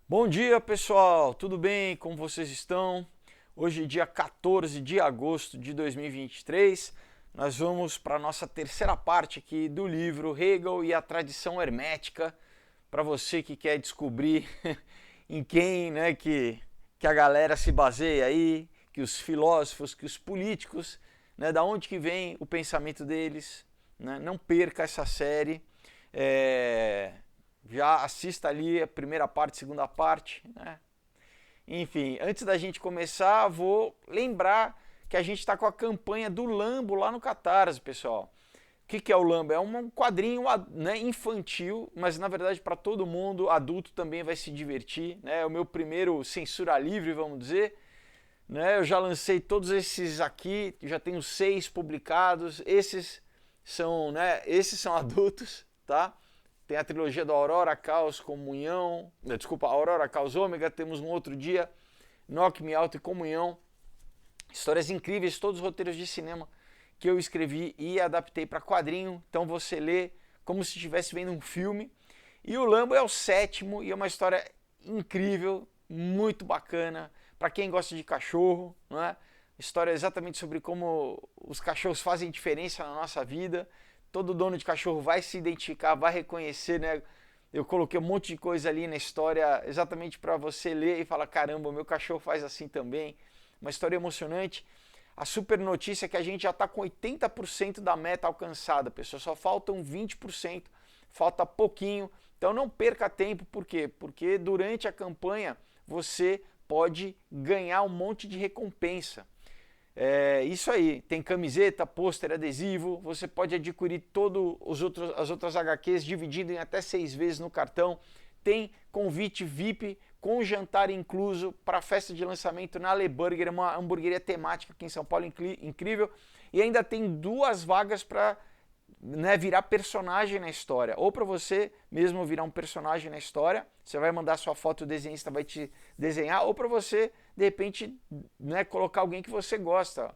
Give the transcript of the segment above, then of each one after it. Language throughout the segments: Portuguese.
Bom dia, pessoal, tudo bem? Como vocês estão? Hoje, dia 14 de agosto de 2023, nós vamos para a nossa terceira parte aqui do livro Hegel e a Tradição Hermética, para você que quer descobrir em quem que a galera se baseia aí, que os filósofos, que os políticos, da onde que vem o pensamento deles, né? Não perca essa série. É, já assista ali a primeira parte, segunda parte, né? Enfim, antes da gente começar, vou lembrar que a gente está com a campanha do Lambo lá no Catarse, pessoal. O que é o Lambo? É um quadrinho, né, infantil, mas na verdade para todo mundo, adulto também vai se divertir. Né? É o meu primeiro censura livre, vamos dizer. Né? Eu já lancei todos esses aqui, já tenho 6 publicados. Esses são adultos, tá? Tem a trilogia do Aurora, Caos, Comunhão. Desculpa, Aurora, Caos, Ômega. Temos um outro dia, Knock Me Out e Comunhão. Histórias incríveis, todos os roteiros de cinema que eu escrevi e adaptei para quadrinho. Então você lê como se estivesse vendo um filme. E o Lambo é o 7º e é uma história incrível, muito bacana para quem gosta de cachorro, não é? História exatamente sobre como os cachorros fazem diferença na nossa vida. Todo dono de cachorro vai se identificar, vai reconhecer, né? Eu coloquei um monte de coisa ali na história exatamente para você ler e falar: caramba, meu cachorro faz assim também. Uma história emocionante. A super notícia é que a gente já está com 80% da meta alcançada, pessoal. Só faltam 20%, falta pouquinho. Então não perca tempo, por quê? Porque durante a campanha você pode ganhar um monte de recompensa. É isso aí, tem camiseta, pôster, adesivo, você pode adquirir todas as outras HQs dividindo em até 6 vezes no cartão, tem convite VIP com jantar incluso para a festa de lançamento na Le Burger, uma hamburgueria temática aqui em São Paulo incrível, e ainda tem 2 vagas para, né, virar personagem na história, ou para você mesmo virar um personagem na história, você vai mandar sua foto, o desenhista vai te desenhar, ou para você, de repente, né, colocar alguém que você gosta,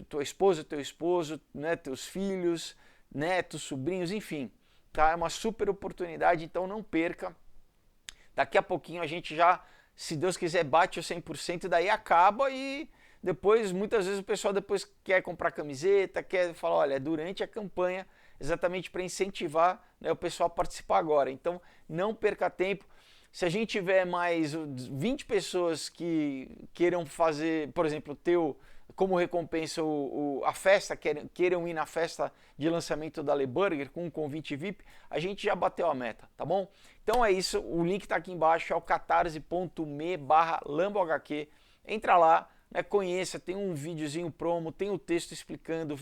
tua esposa, teu esposo, né, teus filhos, netos, sobrinhos, enfim, tá? É uma super oportunidade, então não perca. Daqui a pouquinho a gente já, se Deus quiser, bate o 100% e daí acaba e depois, muitas vezes o pessoal depois quer comprar camiseta, quer falar, olha, é durante a campanha, exatamente para incentivar, né, o pessoal a participar agora. Então, não perca tempo. Se a gente tiver mais 20 pessoas que queiram fazer, por exemplo, como recompensa a festa, queiram ir na festa de lançamento da Le Burger com um convite VIP, a gente já bateu a meta, tá bom? Então é isso, o link está aqui embaixo, é o catarse.me/lambohq. Entra lá, né, conheça, tem um videozinho promo, tem o texto explicando,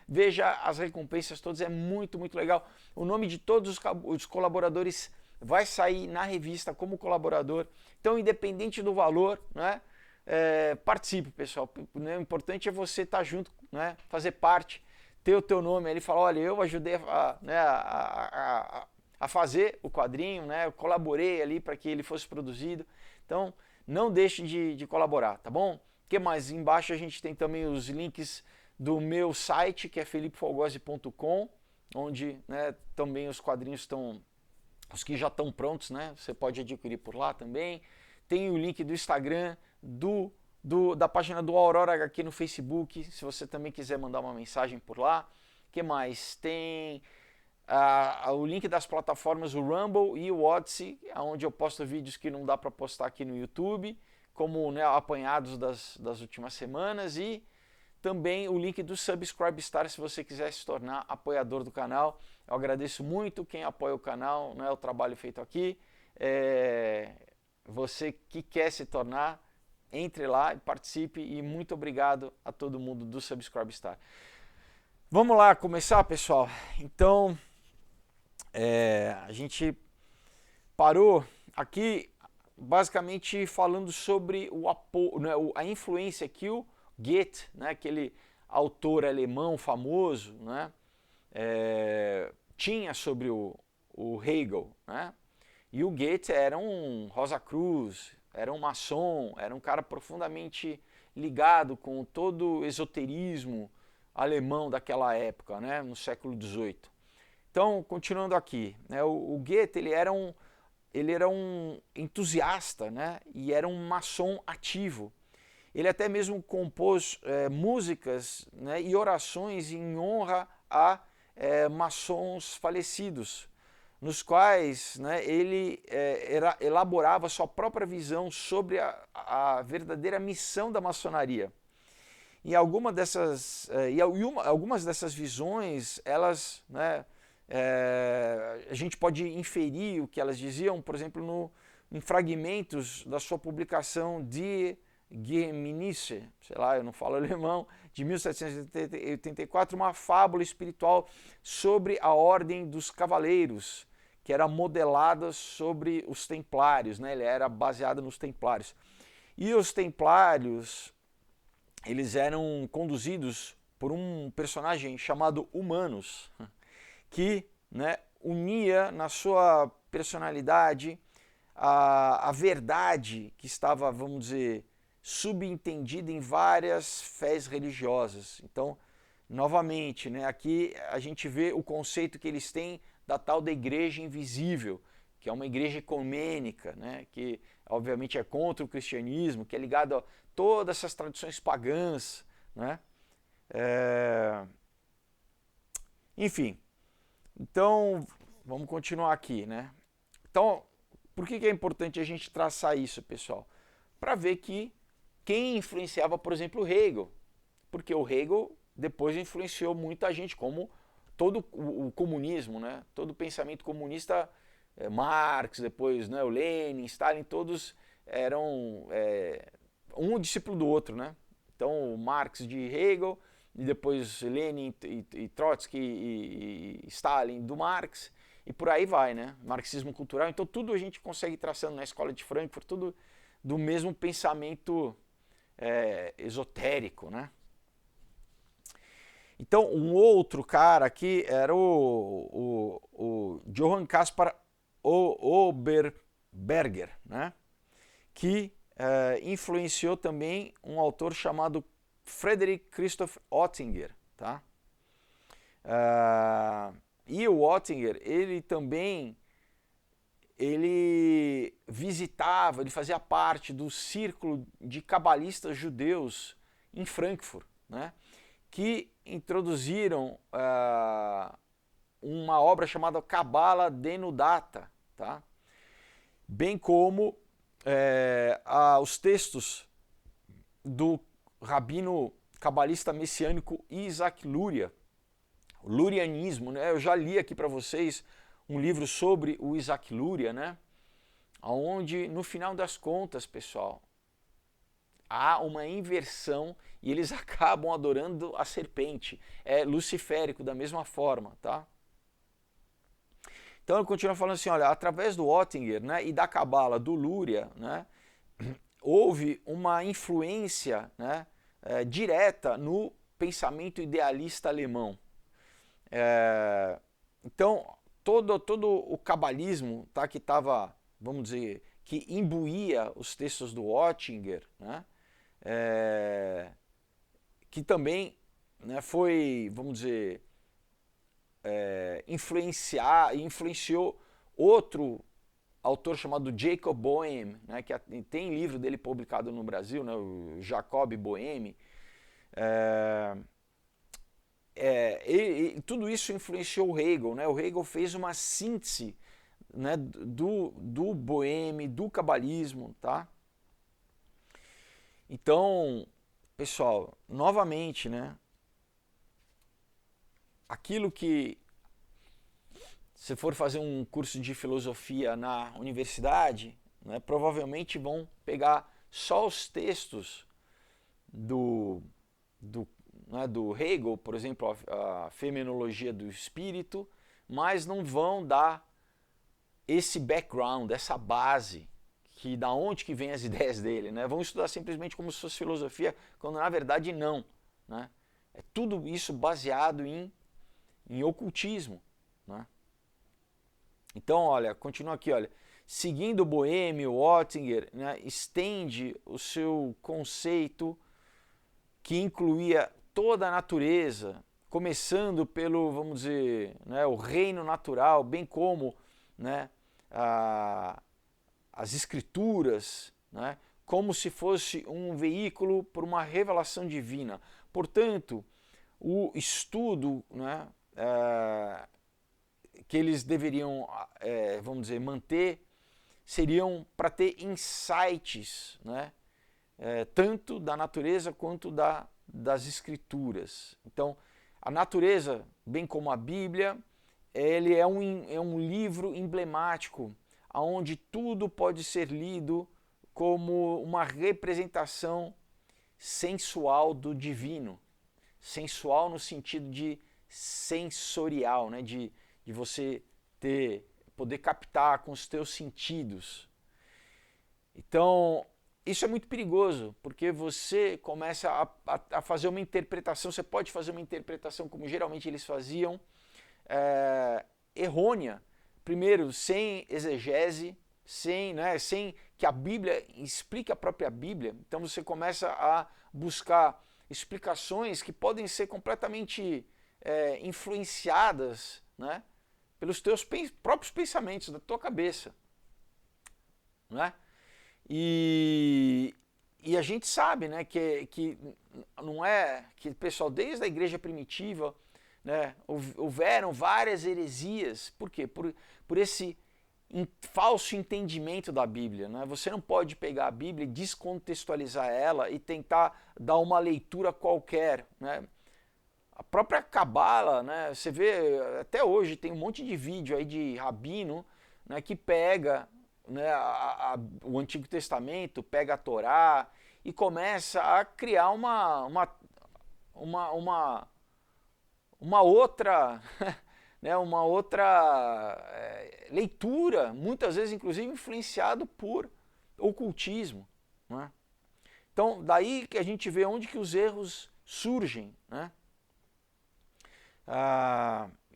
veja as recompensas todas, é muito, muito legal. O nome de todos os colaboradores vai sair na revista como colaborador. Então, independente do valor, né, participe, pessoal. O importante é você estar junto, né, fazer parte, ter o teu nome ali, falar, olha, eu ajudei a fazer o quadrinho, né, eu colaborei ali para que ele fosse produzido. Então, não deixe de colaborar, tá bom? O que mais? Embaixo a gente tem também os links do meu site, que é felipefolgose.com, onde, né, também os quadrinhos estão, os que já estão prontos, né? Você pode adquirir por lá também. Tem o link do Instagram, da página do Aurora HQ no Facebook, se você também quiser mandar uma mensagem por lá. O que mais? Tem o link das plataformas, o Rumble e o Odyssey, onde eu posto vídeos que não dá para postar aqui no YouTube, como, né, apanhados das últimas semanas, e também o link do Subscribe Star se você quiser se tornar apoiador do canal. Eu agradeço muito quem apoia o canal, né, o trabalho feito aqui. Você que quer se tornar, entre lá e participe, e muito obrigado a todo mundo do Subscribe Star. Vamos lá começar, pessoal? Então, a gente parou aqui basicamente falando sobre né, a influência que o Goethe, né, aquele autor alemão famoso, né, tinha sobre o Hegel. Né? E o Goethe era um Rosa Cruz, era um maçom, era um cara profundamente ligado com todo o esoterismo alemão daquela época, né, no século XVIII. Então, continuando aqui, né, o Goethe ele era ele era um entusiasta, né? E era um maçom ativo. Ele até mesmo compôs músicas, né, e orações em honra a maçons falecidos, nos quais, né, ele elaborava sua própria visão sobre a verdadeira missão da maçonaria. E algumas dessas visões, elas, né, a gente pode inferir o que elas diziam, por exemplo, em fragmentos da sua publicação de Geminice, sei lá, eu não falo alemão, de 1784, uma fábula espiritual sobre a ordem dos cavaleiros, que era modelada sobre os templários, né? Ele era baseado nos templários. E os templários, eles eram conduzidos por um personagem chamado Humanus, que, né, unia na sua personalidade a verdade que estava, vamos dizer, subentendida em várias fés religiosas. Então, novamente, né, aqui a gente vê o conceito que eles têm da tal da igreja invisível, que é uma igreja ecumênica, né, que obviamente é contra o cristianismo, que é ligado a todas essas tradições pagãs, né? Enfim, então vamos continuar aqui, né? Então, por que é importante a gente traçar isso, pessoal? Para ver que quem influenciava, por exemplo, o Hegel, porque o Hegel depois influenciou muita gente, como todo o comunismo, né? Todo o pensamento comunista, Marx, depois, né, o Lenin, Stalin, todos eram um discípulo do outro, né? Então, Marx de Hegel, e depois Lenin e Trotsky e Stalin do Marx, e por aí vai, né? Marxismo cultural. Então, tudo a gente consegue traçando na escola de Frankfurt, tudo do mesmo pensamento esotérico, né? Então, um outro cara aqui era o Johann Caspar Oberberger, né? Que influenciou também um autor chamado Friedrich Christoph Oettinger, tá? E o Oettinger, ele também visitava, ele fazia parte do círculo de cabalistas judeus em Frankfurt, né? Que introduziram uma obra chamada Cabala Denudata, tá? Bem como os textos do rabino cabalista messiânico Isaac Luria, o lurianismo, né? Eu já li aqui para vocês um livro sobre o Isaac Luria, né? Onde, no final das contas, pessoal, há uma inversão e eles acabam adorando a serpente. É luciférico da mesma forma, tá? Então ele continua falando assim, olha, através do Oettinger, né, e da Cabala do Luria, né, houve uma influência, né, direta no pensamento idealista alemão. Então, todo o cabalismo, tá, que estava, vamos dizer, que imbuía os textos do Oettinger, né, que também, né, foi, vamos dizer, influenciou outro autor chamado Jacob Boehme, né, que tem livro dele publicado no Brasil, né, o Jacob Boehme. Tudo isso influenciou o Hegel, né? O Hegel fez uma síntese, né, do Boehme, do cabalismo, tá? Então, pessoal, novamente, né, aquilo que se for fazer um curso de filosofia na universidade, né, provavelmente vão pegar só os textos do Hegel, por exemplo, a fenomenologia do espírito, mas não vão dar esse background, essa base, que da onde que vem as ideias dele, né? Vão estudar simplesmente como se fosse filosofia, quando na verdade não, né? É tudo isso baseado em ocultismo, né? Então, olha, continua aqui, olha. Seguindo Boehme, Oettinger, né, estende o seu conceito que incluía toda a natureza, começando pelo, vamos dizer, né, o reino natural, bem como, né, as escrituras, né, como se fosse um veículo para uma revelação divina. Portanto, o estudo, né, que eles deveriam, vamos dizer, manter, seriam para ter insights, né, tanto da natureza quanto das escrituras. Então, a natureza, bem como a Bíblia, ele é um livro emblemático, onde tudo pode ser lido como uma representação sensual do divino. Sensual no sentido de sensorial, né? de você poder captar com os teus sentidos. Então, isso é muito perigoso, porque você começa a fazer uma interpretação, você pode fazer uma interpretação como geralmente eles faziam, errônea. Primeiro, sem exegese, sem que a Bíblia explique a própria Bíblia. Então você começa a buscar explicações que podem ser completamente influenciadas, né, pelos teus próprios pensamentos, da tua cabeça. Né? E a gente sabe, né, que não é que, pessoal, desde a igreja primitiva, né, houveram várias heresias. Por quê? Por esse falso entendimento da Bíblia. Né? Você não pode pegar a Bíblia e descontextualizar ela e tentar dar uma leitura qualquer. Né? A própria Cabala, né, você vê, até hoje tem um monte de vídeo aí de rabino, né, que pega, né, o Antigo Testamento, pega a Torá e começa a criar uma outra, né, uma outra leitura, muitas vezes inclusive influenciado por ocultismo. Né? Então, daí que a gente vê onde que os erros surgem. Né?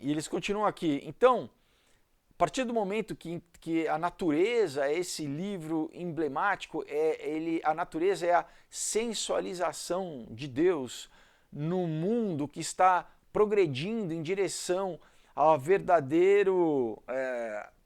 E eles continuam aqui. Então, a partir do momento que a natureza é esse livro emblemático, a natureza é a sensualização de Deus no mundo que está progredindo em direção ao verdadeiro,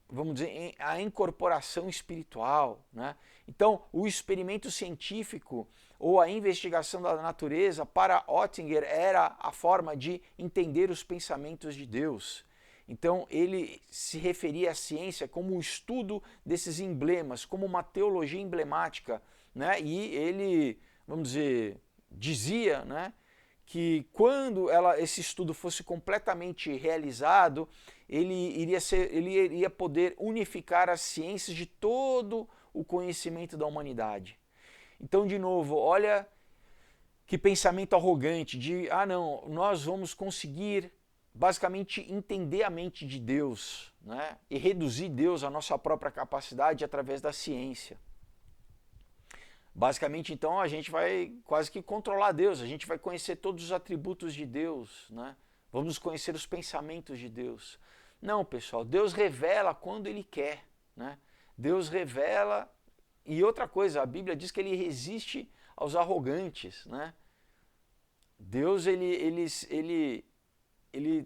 vamos dizer, a incorporação espiritual. Né? Então, o experimento científico ou a investigação da natureza, para Oettinger, era a forma de entender os pensamentos de Deus. Então, ele se referia à ciência como o estudo desses emblemas, como uma teologia emblemática. Né? E ele, vamos dizer, dizia, né, que quando esse estudo fosse completamente realizado, ele iria poder unificar as ciências de todo o conhecimento da humanidade. Então, de novo, olha que pensamento arrogante de, não, nós vamos conseguir basicamente entender a mente de Deus, né, e reduzir Deus à nossa própria capacidade através da ciência. Basicamente, então, a gente vai quase que controlar Deus, a gente vai conhecer todos os atributos de Deus, né? Vamos conhecer os pensamentos de Deus. Não, pessoal, Deus revela quando Ele quer. Né? Deus revela, e outra coisa, a Bíblia diz que Ele resiste aos arrogantes. Né? Deus, ele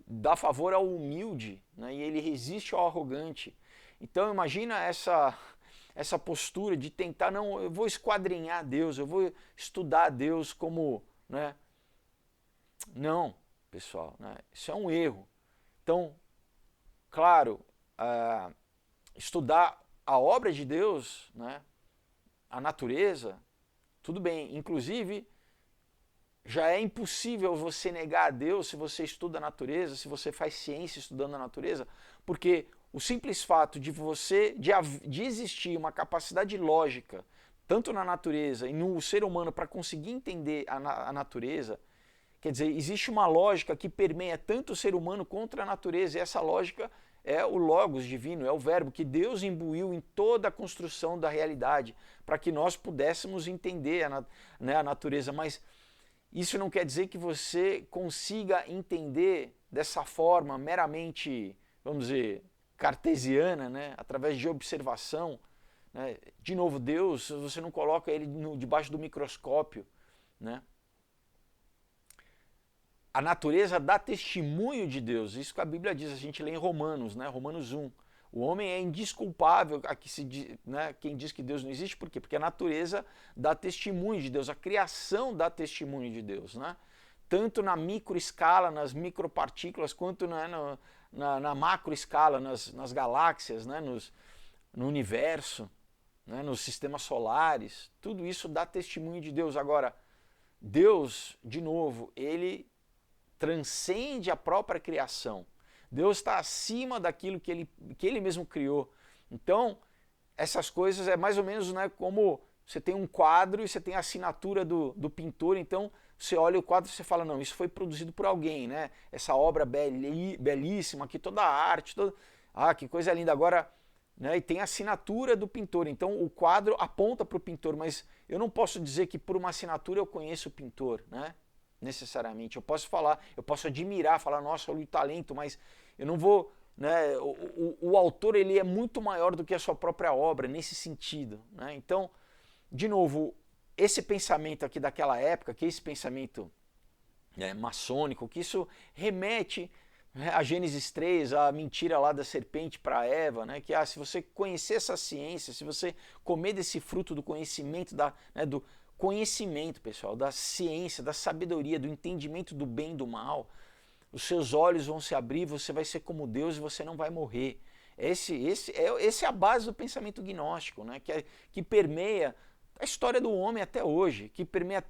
dá favor ao humilde, né? E Ele resiste ao arrogante. Então, imagina essa postura de tentar, não, eu vou esquadrinhar Deus, eu vou estudar Deus como, né? Não, pessoal, né? Isso é um erro. Então, claro, estudar a obra de Deus, né? A natureza, tudo bem. Inclusive, já é impossível você negar a Deus se você estuda a natureza, se você faz ciência estudando a natureza, porque o simples fato de existir uma capacidade lógica, tanto na natureza e no ser humano, para conseguir entender a natureza, quer dizer, existe uma lógica que permeia tanto o ser humano quanto a natureza, e essa lógica é o Logos divino, é o verbo que Deus imbuiu em toda a construção da realidade, para que nós pudéssemos entender a natureza. Mas isso não quer dizer que você consiga entender dessa forma meramente, vamos dizer, cartesiana, né? Através de observação. Né? De novo, Deus, você não coloca ele debaixo do microscópio. Né? A natureza dá testemunho de Deus, isso que a Bíblia diz, a gente lê em Romanos, né? Romanos 1. O homem é indesculpável, né, quem diz que Deus não existe, por quê? Porque a natureza dá testemunho de Deus, a criação dá testemunho de Deus, né? Tanto na microescala, nas micropartículas, quanto na macroescala, nas galáxias, né, no universo, né, nos sistemas solares, tudo isso dá testemunho de Deus. Agora, Deus, de novo, ele transcende a própria criação. Deus está acima daquilo que ele mesmo criou. Então, essas coisas é mais ou menos, né, como você tem um quadro e você tem a assinatura do pintor, então você olha o quadro e você fala, não, isso foi produzido por alguém, né? Essa obra belíssima, aqui toda a arte, que coisa linda. Agora, né, e tem a assinatura do pintor, então o quadro aponta para o pintor, mas eu não posso dizer que por uma assinatura eu conheço o pintor, né? Necessariamente. Eu posso falar, eu posso admirar, falar, nossa, olha o talento, mas eu não vou, né, o autor ele é muito maior do que a sua própria obra nesse sentido, né? Então, de novo, esse pensamento aqui daquela época, que é esse pensamento maçônico, que isso remete, né, a Gênesis 3, a mentira lá da serpente para Eva, né, que se você conhecer essa ciência, se você comer desse fruto do conhecimento, do conhecimento, pessoal, da ciência, da sabedoria, do entendimento do bem e do mal, os seus olhos vão se abrir, você vai ser como Deus e você não vai morrer. Essa é a base do pensamento gnóstico, né? Que permeia a história do homem até hoje, que permeia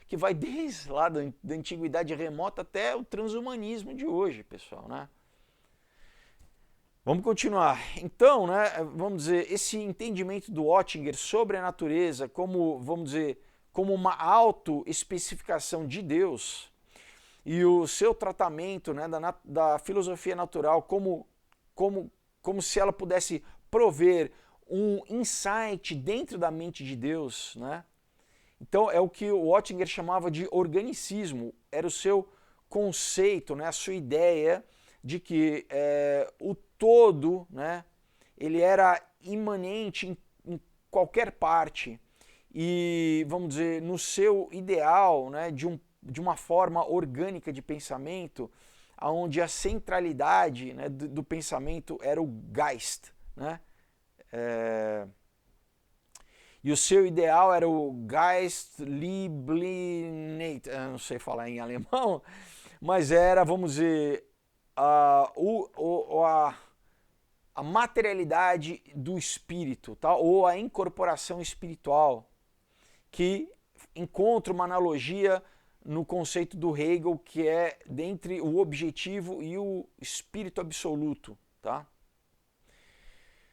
que vai desde lá da antiguidade remota até o transhumanismo de hoje, pessoal, né? Vamos continuar. Então, né, vamos dizer, esse entendimento do Oettinger sobre a natureza como, vamos dizer, como uma autoespecificação de Deus e o seu tratamento, né, da filosofia natural como se ela pudesse prover um insight dentro da mente de Deus, né? Então é o que o Oettinger chamava de organicismo, era o seu conceito, né, a sua ideia de que o todo, né, ele era imanente em qualquer parte e, vamos dizer, no seu ideal, né, de uma forma orgânica de pensamento, onde a centralidade, né, do pensamento era o Geist, né? E o seu ideal era o Geistlieblinheit, não sei falar em alemão, mas era, vamos dizer, a materialidade do espírito, tá? Ou a incorporação espiritual, que encontra uma analogia no conceito do Hegel, que é entre o objetivo e o espírito absoluto, tá?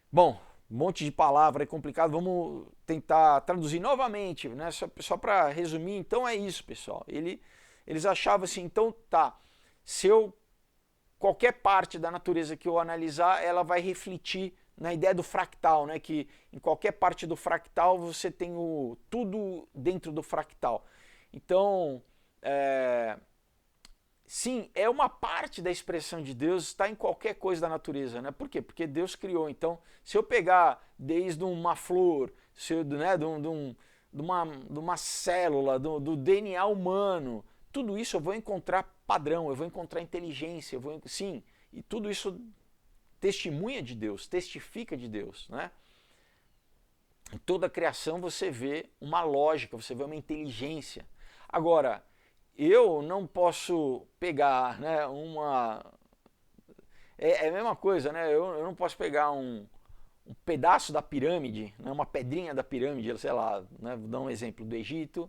Bom, um monte de palavra é complicado, vamos tentar traduzir novamente, né? Só para resumir, então é isso, pessoal. Eles achavam assim, então tá, qualquer parte da natureza que eu analisar, ela vai refletir na ideia do fractal, né? Que em qualquer parte do fractal você tem tudo dentro do fractal. Então, sim, é uma parte da expressão de Deus, está em qualquer coisa da natureza, né? Por quê? Porque Deus criou. Então, se eu pegar desde uma flor, né, de uma célula, do DNA humano, tudo isso eu vou encontrar padrão, eu vou encontrar inteligência, sim, e tudo isso testemunha de Deus, testifica de Deus, né? Em toda a criação você vê uma lógica, você vê uma inteligência. Agora, eu não posso pegar, né, é a mesma coisa, né? Eu não posso pegar um pedaço da pirâmide, né, uma pedrinha da pirâmide, sei lá, né, vou dar um exemplo do Egito,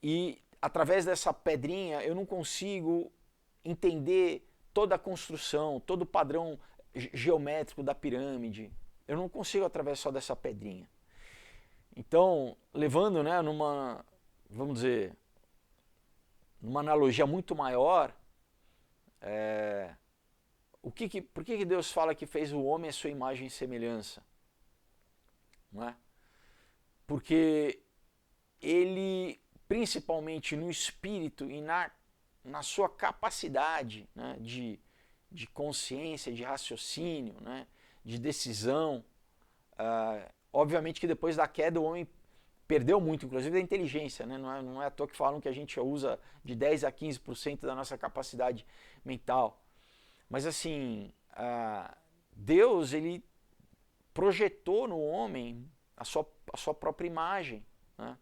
e através dessa pedrinha eu não consigo entender toda a construção, todo o padrão geométrico da pirâmide. Eu não consigo através só dessa pedrinha. Então, levando, né, vamos dizer, numa analogia muito maior, por que Deus fala que fez o homem à sua imagem e semelhança? Não é? Porque ele, principalmente no espírito e na sua capacidade, né, de consciência, de raciocínio, né, de decisão, obviamente que depois da queda o homem perdeu muito, inclusive da inteligência, né? Não é à toa que falam que a gente usa de 10 a 15% da nossa capacidade mental. Mas assim, Deus, ele projetou no homem a sua própria imagem, né?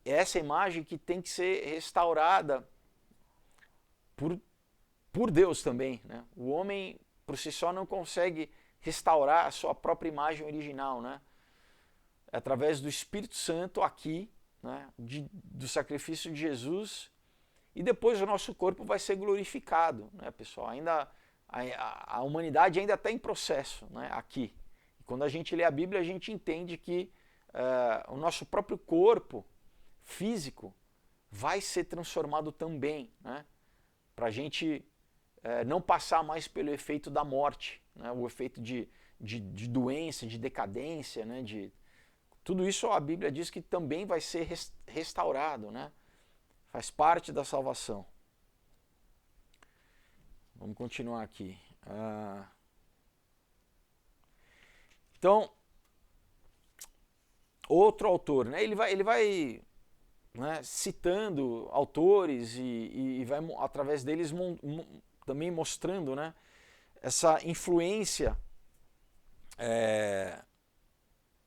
Essa imagem que tem que ser restaurada por Deus também, né? O homem, por si só, não consegue restaurar a sua própria imagem original, né? Através do Espírito Santo aqui, né? Do sacrifício de Jesus, e depois o nosso corpo vai ser glorificado, né, pessoal? Ainda a humanidade ainda está em processo, né, aqui. E quando a gente lê a Bíblia, a gente entende que o nosso próprio corpo físico vai ser transformado também, né, para a gente não passar mais pelo efeito da morte, né, o efeito de doença, de decadência, né, tudo isso a Bíblia diz que também vai ser restaurado, né? Faz parte da salvação. Vamos continuar aqui. Então, outro autor, né? Ele vai né, citando autores e vai através deles também mostrando, né, essa influência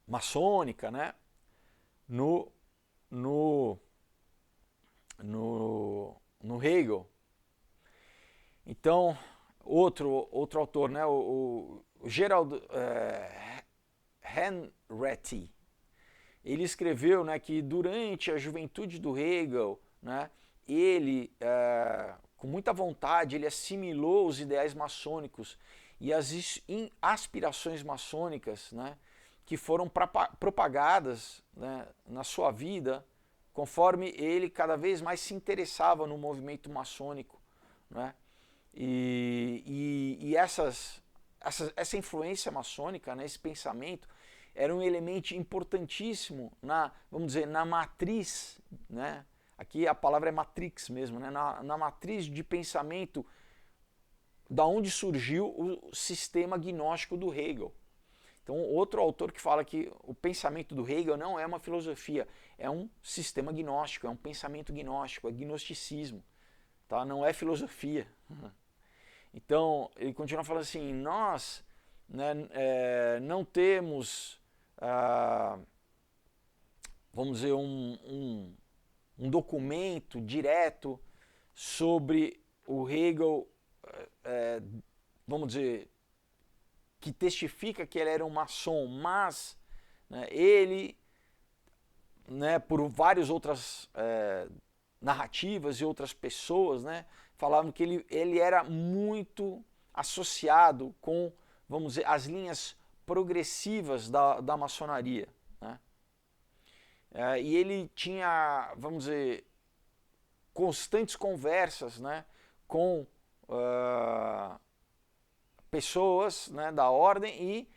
maçônica, né, no Hegel. Então, outro autor, né, o Gerald Henretti, ele escreveu, né, que durante a juventude do Hegel, né, ele, com muita vontade, ele assimilou os ideais maçônicos e as aspirações maçônicas, né, que foram propagadas, né, na sua vida, conforme ele cada vez mais se interessava no movimento maçônico, né? E essa influência maçônica, né, esse pensamento, era um elemento importantíssimo vamos dizer, na matriz, né? Aqui a palavra é matrix mesmo, né? Na matriz de pensamento da onde surgiu o sistema gnóstico do Hegel. Então, outro autor que fala que o pensamento do Hegel não é uma filosofia, é um sistema gnóstico, é um pensamento gnóstico, é gnosticismo, tá? Não é filosofia. Então, ele continua falando assim, nós, né, não temos, vamos dizer, um documento direto sobre o Hegel, vamos dizer, que testifica que ele era um maçom, mas, né, ele, né, por várias outras narrativas e outras pessoas, né, falavam que ele era muito associado com, vamos dizer, as linhas progressivas da maçonaria, né? E ele tinha, vamos dizer, constantes conversas, né, com pessoas, né, da ordem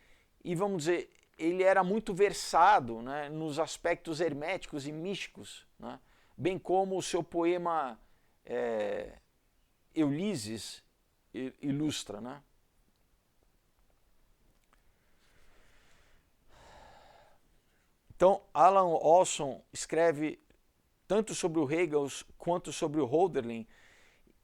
e vamos dizer, ele era muito versado, né, nos aspectos herméticos e místicos, né, bem como o seu poema Ulisses ilustra, né? Então, Alan Olson escreve tanto sobre o Hegel quanto sobre o Hölderlin,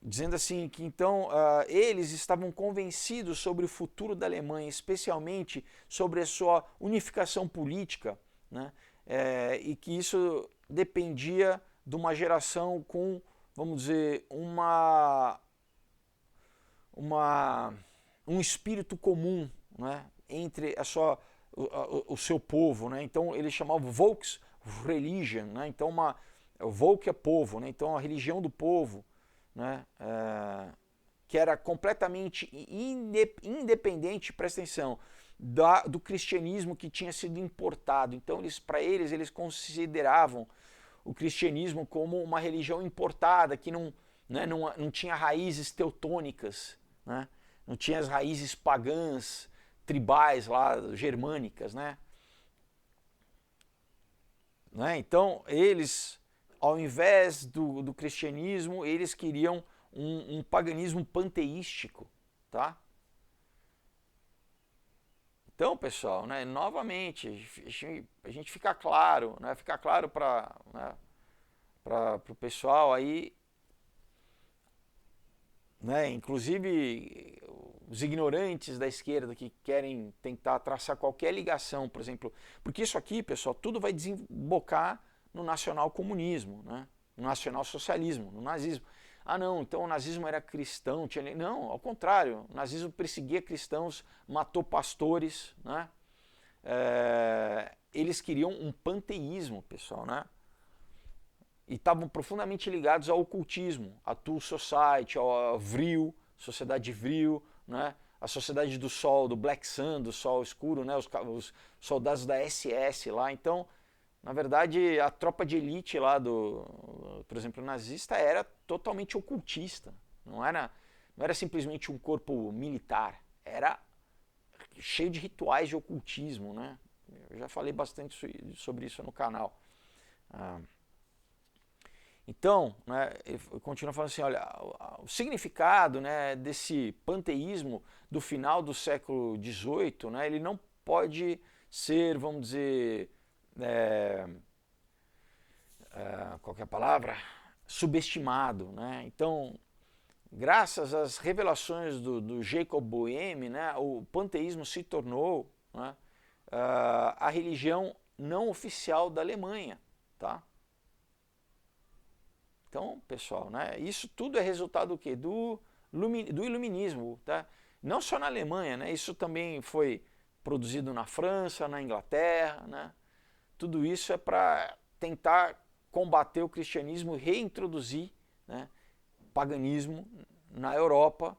dizendo assim que então eles estavam convencidos sobre o futuro da Alemanha, especialmente sobre a sua unificação política, né? E que isso dependia de uma geração com, vamos dizer, um espírito comum, né, entre o seu povo, né? Então ele chamava Volksreligion, né? Então o Volk é povo, né? Então a religião do povo, né? Que era completamente independente, presta atenção, do cristianismo que tinha sido importado. Então para eles consideravam o cristianismo como uma religião importada que não tinha raízes teutônicas, né? Não tinha as raízes pagãs, tribais lá, germânicas, né? Então eles, ao invés do cristianismo, eles queriam um paganismo panteístico, tá? Então, pessoal, né, novamente, a gente fica claro, né, fica claro para o pessoal aí né, inclusive os ignorantes da esquerda que querem tentar traçar qualquer ligação, por exemplo, porque isso aqui, pessoal, tudo vai desembocar no nacional-comunismo, né, no nacional-socialismo, no nazismo. Ah não, então o nazismo era cristão, tinha... Não, ao contrário, o nazismo perseguia cristãos, matou pastores, né, eles queriam um panteísmo, pessoal, né, e estavam profundamente ligados ao ocultismo, à Thule Society, ao Vril, Sociedade Vril, né? A Sociedade do Sol, do Black Sun, do Sol Escuro, né? Os soldados da SS lá. Então, na verdade, a tropa de elite lá por exemplo, nazista era totalmente ocultista. Não era simplesmente um corpo militar, era cheio de rituais de ocultismo, né? Eu já falei bastante sobre isso no canal. Então, né, eu continuo falando assim, olha, o significado, né, desse panteísmo do final do século XVIII, né, ele não pode ser, vamos dizer, qual que é a palavra? Subestimado. Né? Então, graças às revelações do Jacob Boehme, né, o panteísmo se tornou, né, a religião não oficial da Alemanha. Tá? Então, pessoal, né, isso tudo é resultado do quê? Do iluminismo, tá? Não só na Alemanha, né, isso também foi produzido na França, na Inglaterra, né? Tudo isso é para tentar combater o cristianismo e reintroduzir, né, paganismo na Europa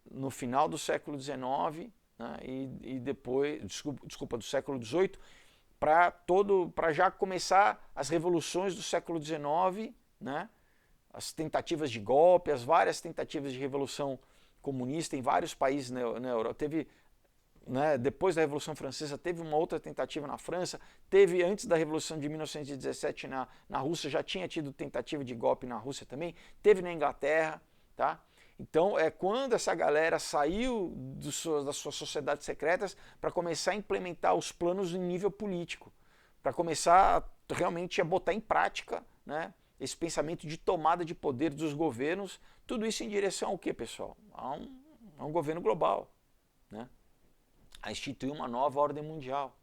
no final do século XIX, né, e depois, desculpa, do século XVIII, para já começar as revoluções do século XIX, né? As tentativas de golpe, as várias tentativas de revolução comunista em vários países na Europa. Teve, né, depois da Revolução Francesa, teve uma outra tentativa na França, teve antes da Revolução de 1917 na Rússia, já tinha tido tentativa de golpe na Rússia também, teve na Inglaterra, tá? Então é quando essa galera saiu das suas sociedades secretas para começar a implementar os planos em nível político, para começar realmente a botar em prática, né, esse pensamento de tomada de poder dos governos, tudo isso em direção ao quê, pessoal? A um governo global, né? A instituir uma nova ordem mundial,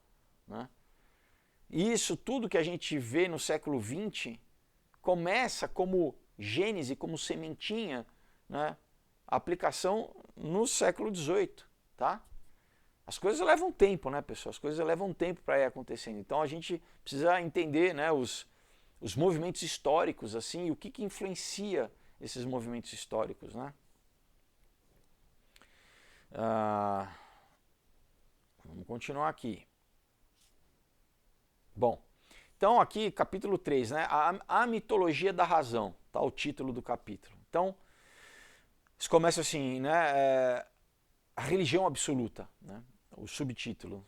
né? E isso tudo que a gente vê no século XX começa como gênese, como sementinha, né? A aplicação no século XVIII, tá? As coisas levam tempo, né, pessoal? As coisas levam tempo para ir acontecendo. Então a gente precisa entender, né, os movimentos históricos, assim, e o que influencia esses movimentos históricos, né? Vamos continuar aqui. Bom, então aqui capítulo 3, né? A mitologia da razão, tá o título do capítulo. Então, isso começa assim, né? A religião absoluta, né? O subtítulo.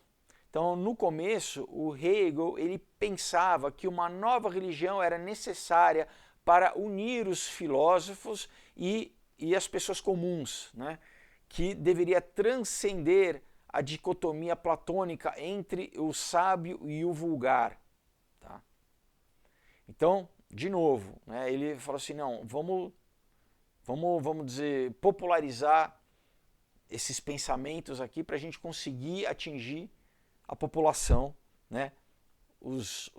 Então, no começo, o Hegel ele pensava que uma nova religião era necessária para unir os filósofos e as pessoas comuns, né? Que deveria transcender a dicotomia platônica entre o sábio e o vulgar. Tá? Então, de novo, né, ele falou assim, não, vamos dizer, popularizar esses pensamentos aqui para a gente conseguir atingir a população, né, os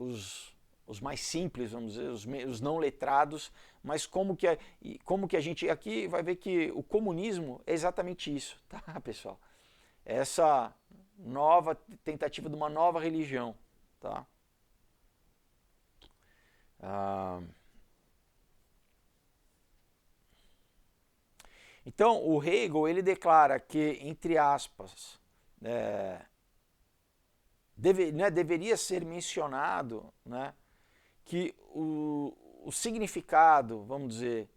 mais simples, vamos dizer, os não letrados, mas como que a gente aqui vai ver que o comunismo é exatamente isso, tá, pessoal? Essa nova tentativa de uma nova religião, tá? Então, o Hegel ele declara que, entre aspas, deveria ser mencionado, né, que o significado, vamos dizer,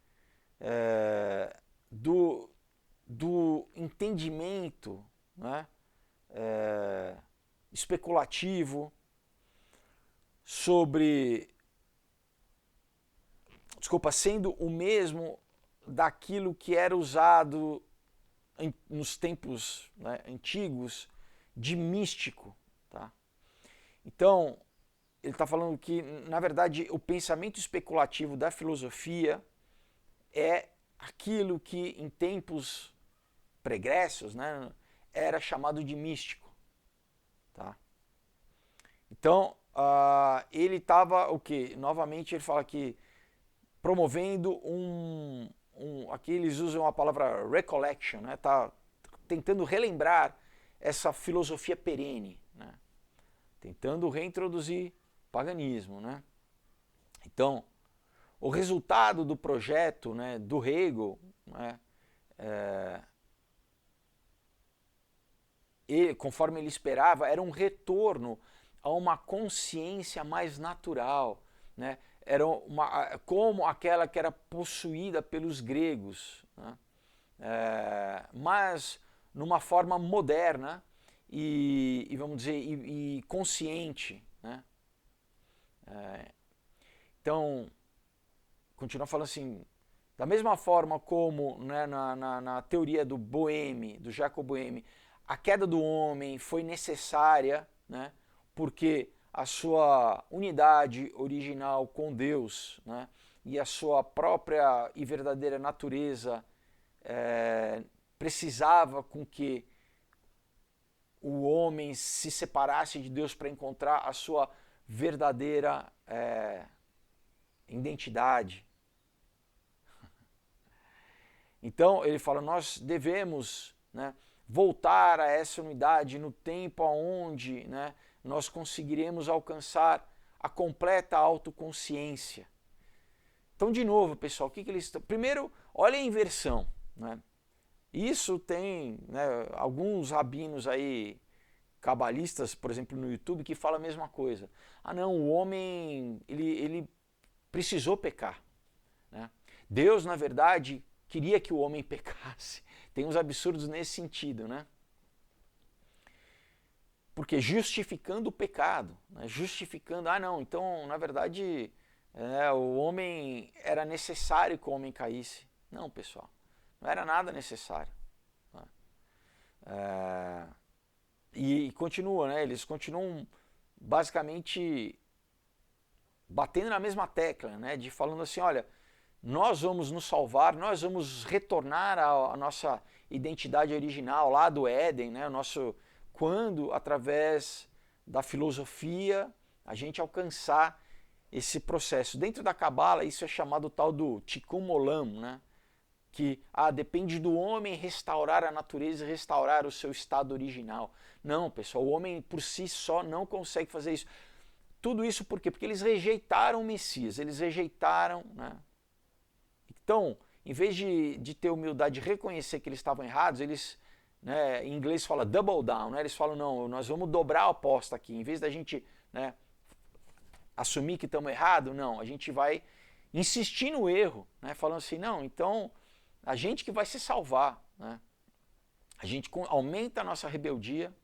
do entendimento, né, especulativo sendo o mesmo daquilo que era usado nos tempos, né, antigos de místico. Tá? Então, ele está falando que, na verdade, o pensamento especulativo da filosofia é aquilo que em tempos pregressos, né, era chamado de místico. Tá? Então, ele estava o quê? Novamente ele fala que promovendo aqui eles usam a palavra recollection, né? Tá tentando relembrar essa filosofia perene, né? Tentando reintroduzir paganismo, né? Então, o resultado do projeto, né, do Hegel, né, conforme ele esperava, era um retorno a uma consciência mais natural, né? Era como aquela que era possuída pelos gregos, né? Mas numa forma moderna e vamos dizer, e consciente, né? Então, continua falando assim, da mesma forma como, né, na teoria do Boehme, do Jacob Boehme, a queda do homem foi necessária, né, porque a sua unidade original com Deus, né, e a sua própria e verdadeira natureza precisava com que o homem se separasse de Deus para encontrar a sua verdadeira identidade. Então ele fala, nós devemos, né, voltar a essa unidade no tempo onde, né, nós conseguiremos alcançar a completa autoconsciência. Então, de novo, pessoal, o que eles estão... Primeiro, olha a inversão, né? Isso tem, né, alguns rabinos aí, cabalistas, por exemplo, no YouTube, que falam a mesma coisa. Ah, não, o homem, ele precisou pecar, né? Deus, na verdade, queria que o homem pecasse. Tem uns absurdos nesse sentido, né? Porque justificando o pecado, né? Justificando, ah não, então na verdade o homem era necessário que o homem caísse. Não, pessoal, não era nada necessário. Né? E continua, né? Eles continuam basicamente batendo na mesma tecla, né? De falando assim, olha, nós vamos nos salvar, nós vamos retornar à nossa identidade original lá do Éden, né? Quando, através da filosofia, a gente alcançar esse processo. Dentro da Cabala, isso é chamado tal do Tikkun Olam, né? Que depende do homem restaurar a natureza e restaurar o seu estado original. Não, pessoal, o homem por si só não consegue fazer isso. Tudo isso por quê? Porque eles rejeitaram o Messias, eles rejeitaram, né? Então, em vez de ter humildade de reconhecer que eles estavam errados, eles, né, em inglês fala double down, né? Eles falam, não, nós vamos dobrar a aposta aqui. Em vez da gente, né, assumir que estamos errados, não, a gente vai insistir no erro, né? Falando assim, não, então a gente que vai se salvar, né? A gente aumenta a nossa rebeldia,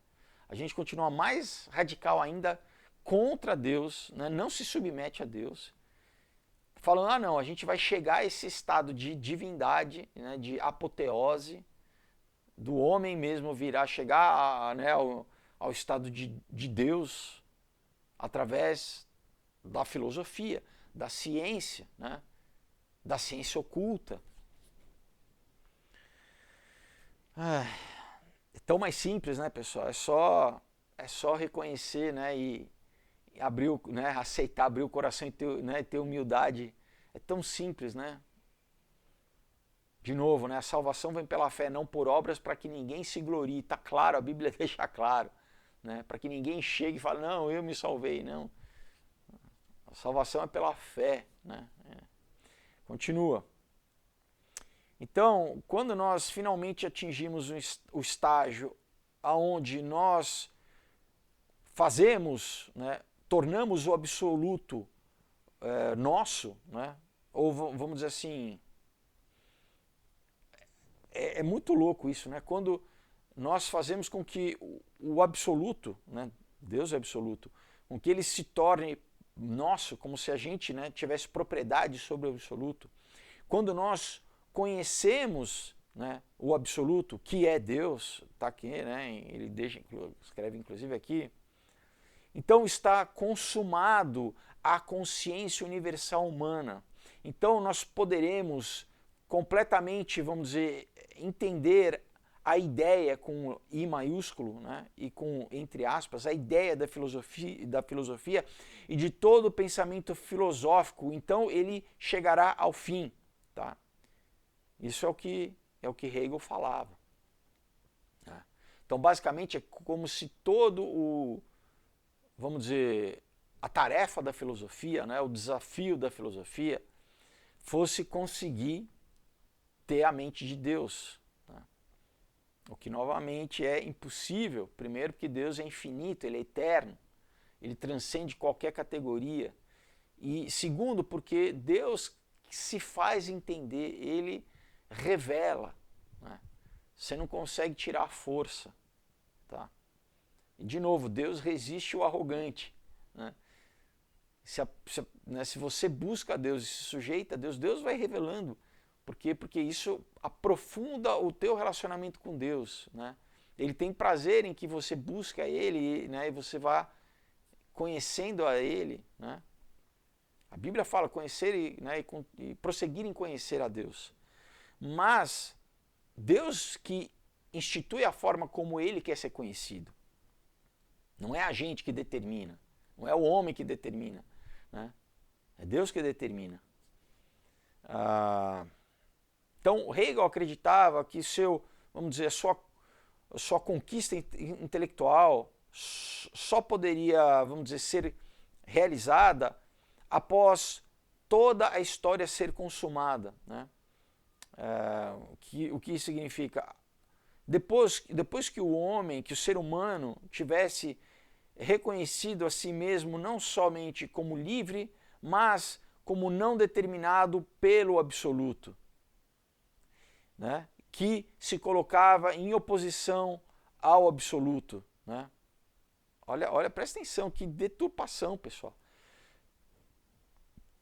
a gente continua mais radical ainda contra Deus, né? Não se submete a Deus. Falando, não, a gente vai chegar a esse estado de divindade, né, de apoteose, do homem mesmo chegar né, ao estado de Deus através da filosofia, da ciência, né, da ciência oculta. É tão mais simples, né, pessoal? É só reconhecer, né, e abrir, né, aceitar, abrir o coração e ter, né, ter humildade. É tão simples, né? De novo, né, a salvação vem pela fé, não por obras, para que ninguém se glorie. Está claro, a Bíblia deixa claro, né? Para que ninguém chegue e fale, não, eu me salvei, não. A salvação é pela fé, né? Continua. Então, quando nós finalmente atingimos o estágio aonde nós fazemos, né, tornamos o absoluto nosso, né? Ou vamos dizer assim, é muito louco isso, né? Quando nós fazemos com que o absoluto, né, Deus é absoluto, com que ele se torne nosso, como se a gente, né, tivesse propriedade sobre o absoluto. Quando nós conhecemos, né, o absoluto, que é Deus, está aqui, né, ele escreve inclusive aqui, então está consumado a consciência universal humana. Então nós poderemos completamente, vamos dizer, entender a ideia com I maiúsculo, né, e com, entre aspas, a ideia da filosofia e de todo o pensamento filosófico, então ele chegará ao fim. Tá? Isso é o que Hegel falava. Né? Então, basicamente, é como se todo o, vamos dizer, a tarefa da filosofia, né, o desafio da filosofia, fosse conseguir ter a mente de Deus. O que novamente é impossível, primeiro porque Deus é infinito, Ele é eterno, Ele transcende qualquer categoria. E segundo porque Deus se faz entender, Ele revela. Né? Você não consegue tirar a força. Tá? E de novo, Deus resiste o arrogante. Né? Se você busca Deus e se sujeita a Deus, Deus vai revelando. Por quê? Porque isso aprofunda o teu relacionamento com Deus. Né? Ele tem prazer em que você busque a Ele, né? E você vá conhecendo a Ele. Né? A Bíblia fala conhecer e prosseguir em conhecer a Deus. Mas Deus que institui a forma como Ele quer ser conhecido. Não é a gente que determina. Não é o homem que determina. Né? É Deus que determina. Então, Hegel acreditava que vamos dizer, a sua conquista intelectual só poderia, vamos dizer, ser realizada após toda a história ser consumada. Né? O que isso significa? Depois que o ser humano tivesse reconhecido a si mesmo não somente como livre, mas como não determinado pelo absoluto. Né, que se colocava em oposição ao absoluto. Né? Olha, presta atenção, que deturpação, pessoal.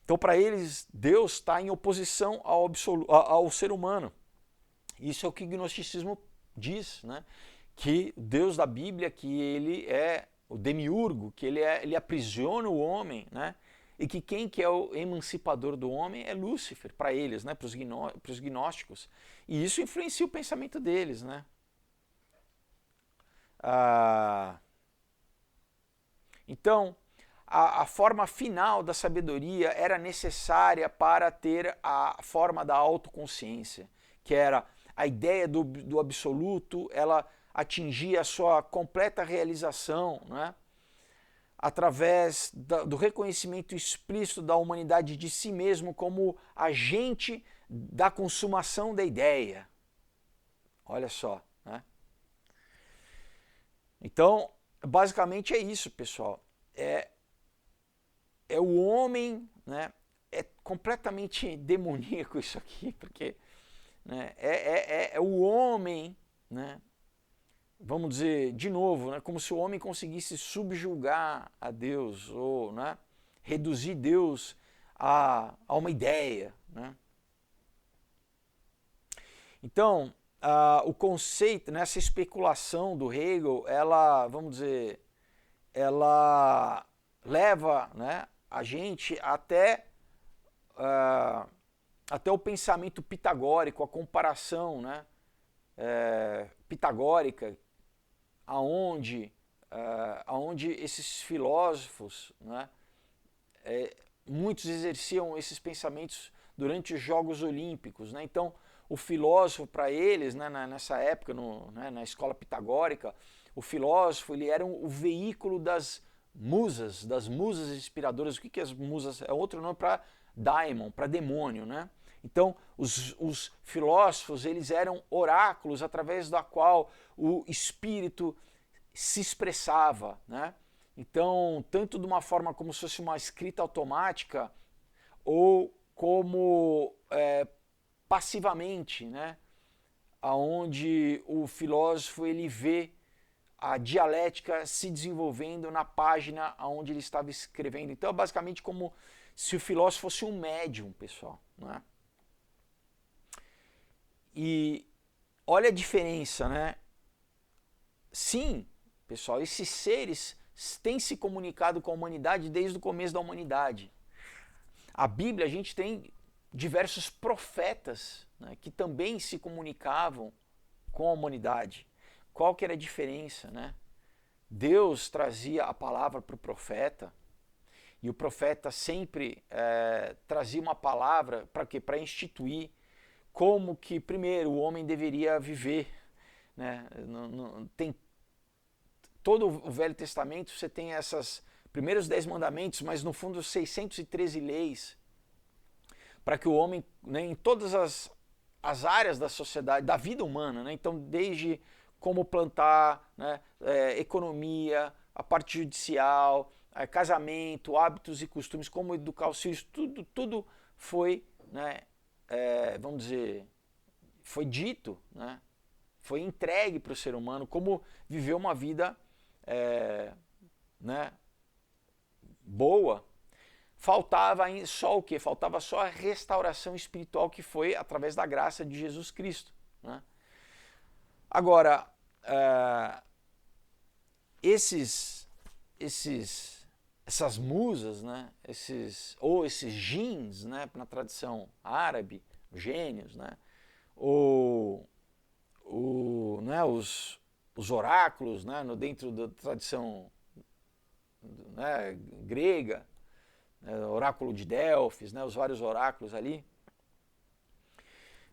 Então, para eles, Deus está em oposição ao ser humano. Isso é o que o gnosticismo diz, né? Que o Deus da Bíblia, que ele é o demiurgo, que ele aprisiona o homem, né? E que quem que é o emancipador do homem é Lúcifer, para eles, né, para os gnósticos. E isso influencia o pensamento deles. Né? Então, a forma final da sabedoria era necessária para ter a forma da autoconsciência, que era a ideia do absoluto, ela atingia a sua completa realização, né? Através do reconhecimento explícito da humanidade de si mesmo como agente da consumação da ideia. Olha só. Né? Então, basicamente é isso, pessoal. É o homem, né? É completamente demoníaco isso aqui, porque né, é o homem, né? Vamos dizer, de novo, né, como se o homem conseguisse subjugar a Deus, ou né, reduzir Deus a uma ideia. Né? Então, o conceito, nessa especulação do Hegel, ela, vamos dizer, ela leva, né, a gente até o pensamento pitagórico, a comparação, né, pitagórica, aonde esses filósofos, né, muitos exerciam esses pensamentos durante os Jogos Olímpicos. Né? Então, o filósofo, para eles, né, nessa época, né, na escola pitagórica, o filósofo ele era o veículo das musas inspiradoras. O que as musas? É outro nome para daimon, para demônio. Né? Então, os filósofos eles eram oráculos através da qual o espírito se expressava. Né? Então, tanto de uma forma como se fosse uma escrita automática, ou como passivamente, né? Onde o filósofo ele vê a dialética se desenvolvendo na página onde ele estava escrevendo. Então, é basicamente como se o filósofo fosse um médium, pessoal. Né? E olha a diferença, né? Sim, pessoal, esses seres têm se comunicado com a humanidade desde o começo da humanidade. A Bíblia, a gente tem diversos profetas, né, que também se comunicavam com a humanidade. Qual que era a diferença, né? Deus trazia a palavra para o profeta, e o profeta sempre trazia uma palavra para quê? Para instituir como que, primeiro, o homem deveria viver, né? Tem todo o Velho Testamento, você tem esses primeiros 10 mandamentos, mas no fundo 613 leis, para que o homem, né, em todas as áreas da sociedade, da vida humana, né? Então desde como plantar, né, economia, a parte judicial, casamento, hábitos e costumes, como educar os filhos, tudo foi, né, vamos dizer, foi dito, né, foi entregue para o ser humano como viver uma vida né, boa. Faltava só o quê? Faltava só a restauração espiritual, que foi através da graça de Jesus Cristo, né? Agora, essas musas, né, esses djinns, né, na tradição árabe, gênios, né, né, os oráculos, né, dentro da tradição, né, grega, oráculo de Delfos, né, os vários oráculos ali.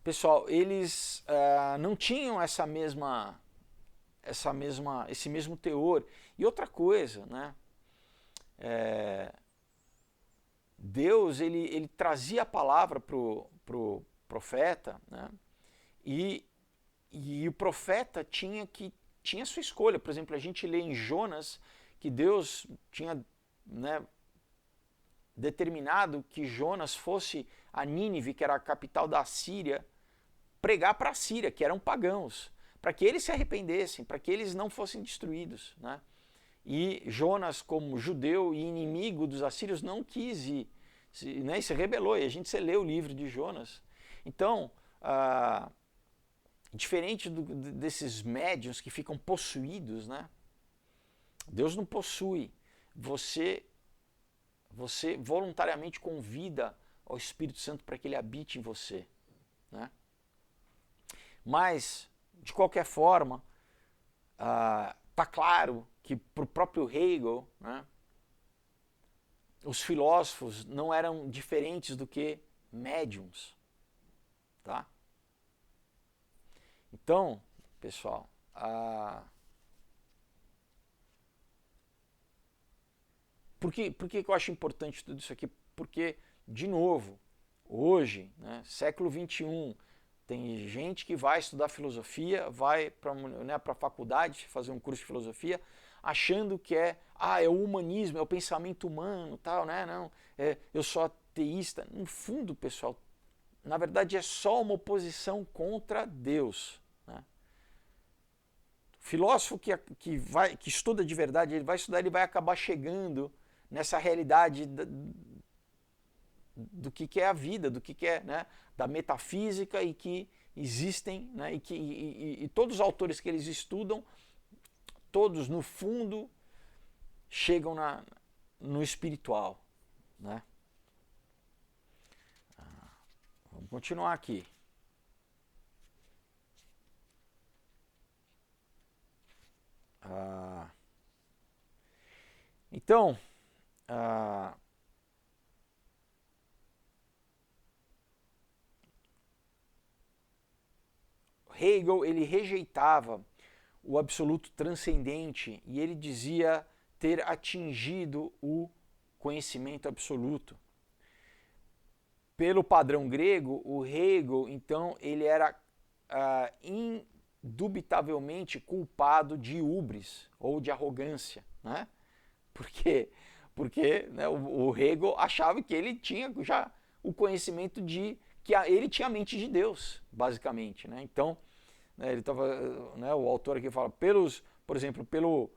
Pessoal, eles não tinham esse mesmo teor. E outra coisa, né? Deus ele trazia a palavra pro profeta, né? E o profeta tinha sua escolha. Por exemplo, a gente lê em Jonas que Deus tinha, né, determinado que Jonas fosse a Nínive, que era a capital da Síria, pregar para a Síria, que eram pagãos, para que eles se arrependessem, para que eles não fossem destruídos, né? E Jonas, como judeu e inimigo dos assírios, não quis ir, né, e se rebelou. E a gente lê o livro de Jonas. Então, diferente desses médiuns que ficam possuídos, né? Deus não possui. Você voluntariamente convida ao Espírito Santo para que ele habite em você, né? Mas, de qualquer forma, está claro que para o próprio Hegel, né, os filósofos não eram diferentes do que médiums, tá? Então, pessoal, por que eu acho importante tudo isso aqui? Porque, de novo, hoje, né, século XXI, tem gente que vai estudar filosofia, vai para, né, a faculdade fazer um curso de filosofia, achando que é o humanismo, é o pensamento humano, tal, né? Não, eu sou ateísta. No fundo, pessoal, na verdade é só uma oposição contra Deus, né? O filósofo que estuda de verdade, ele vai acabar chegando nessa realidade do que é a vida, do que é, né, da metafísica, e que existem, né, e todos os autores que eles estudam, todos no fundo chegam no espiritual, né? Vamos continuar aqui. Então, Hegel ele rejeitava o absoluto transcendente e ele dizia ter atingido o conhecimento absoluto. Pelo padrão grego, o Hegel, então, ele era indubitavelmente culpado de hubris ou de arrogância, né? Porque né, o Hegel achava que ele tinha já o conhecimento que ele tinha a mente de Deus, basicamente, né? Então, né, ele estava, né, o autor aqui fala, por exemplo, pelo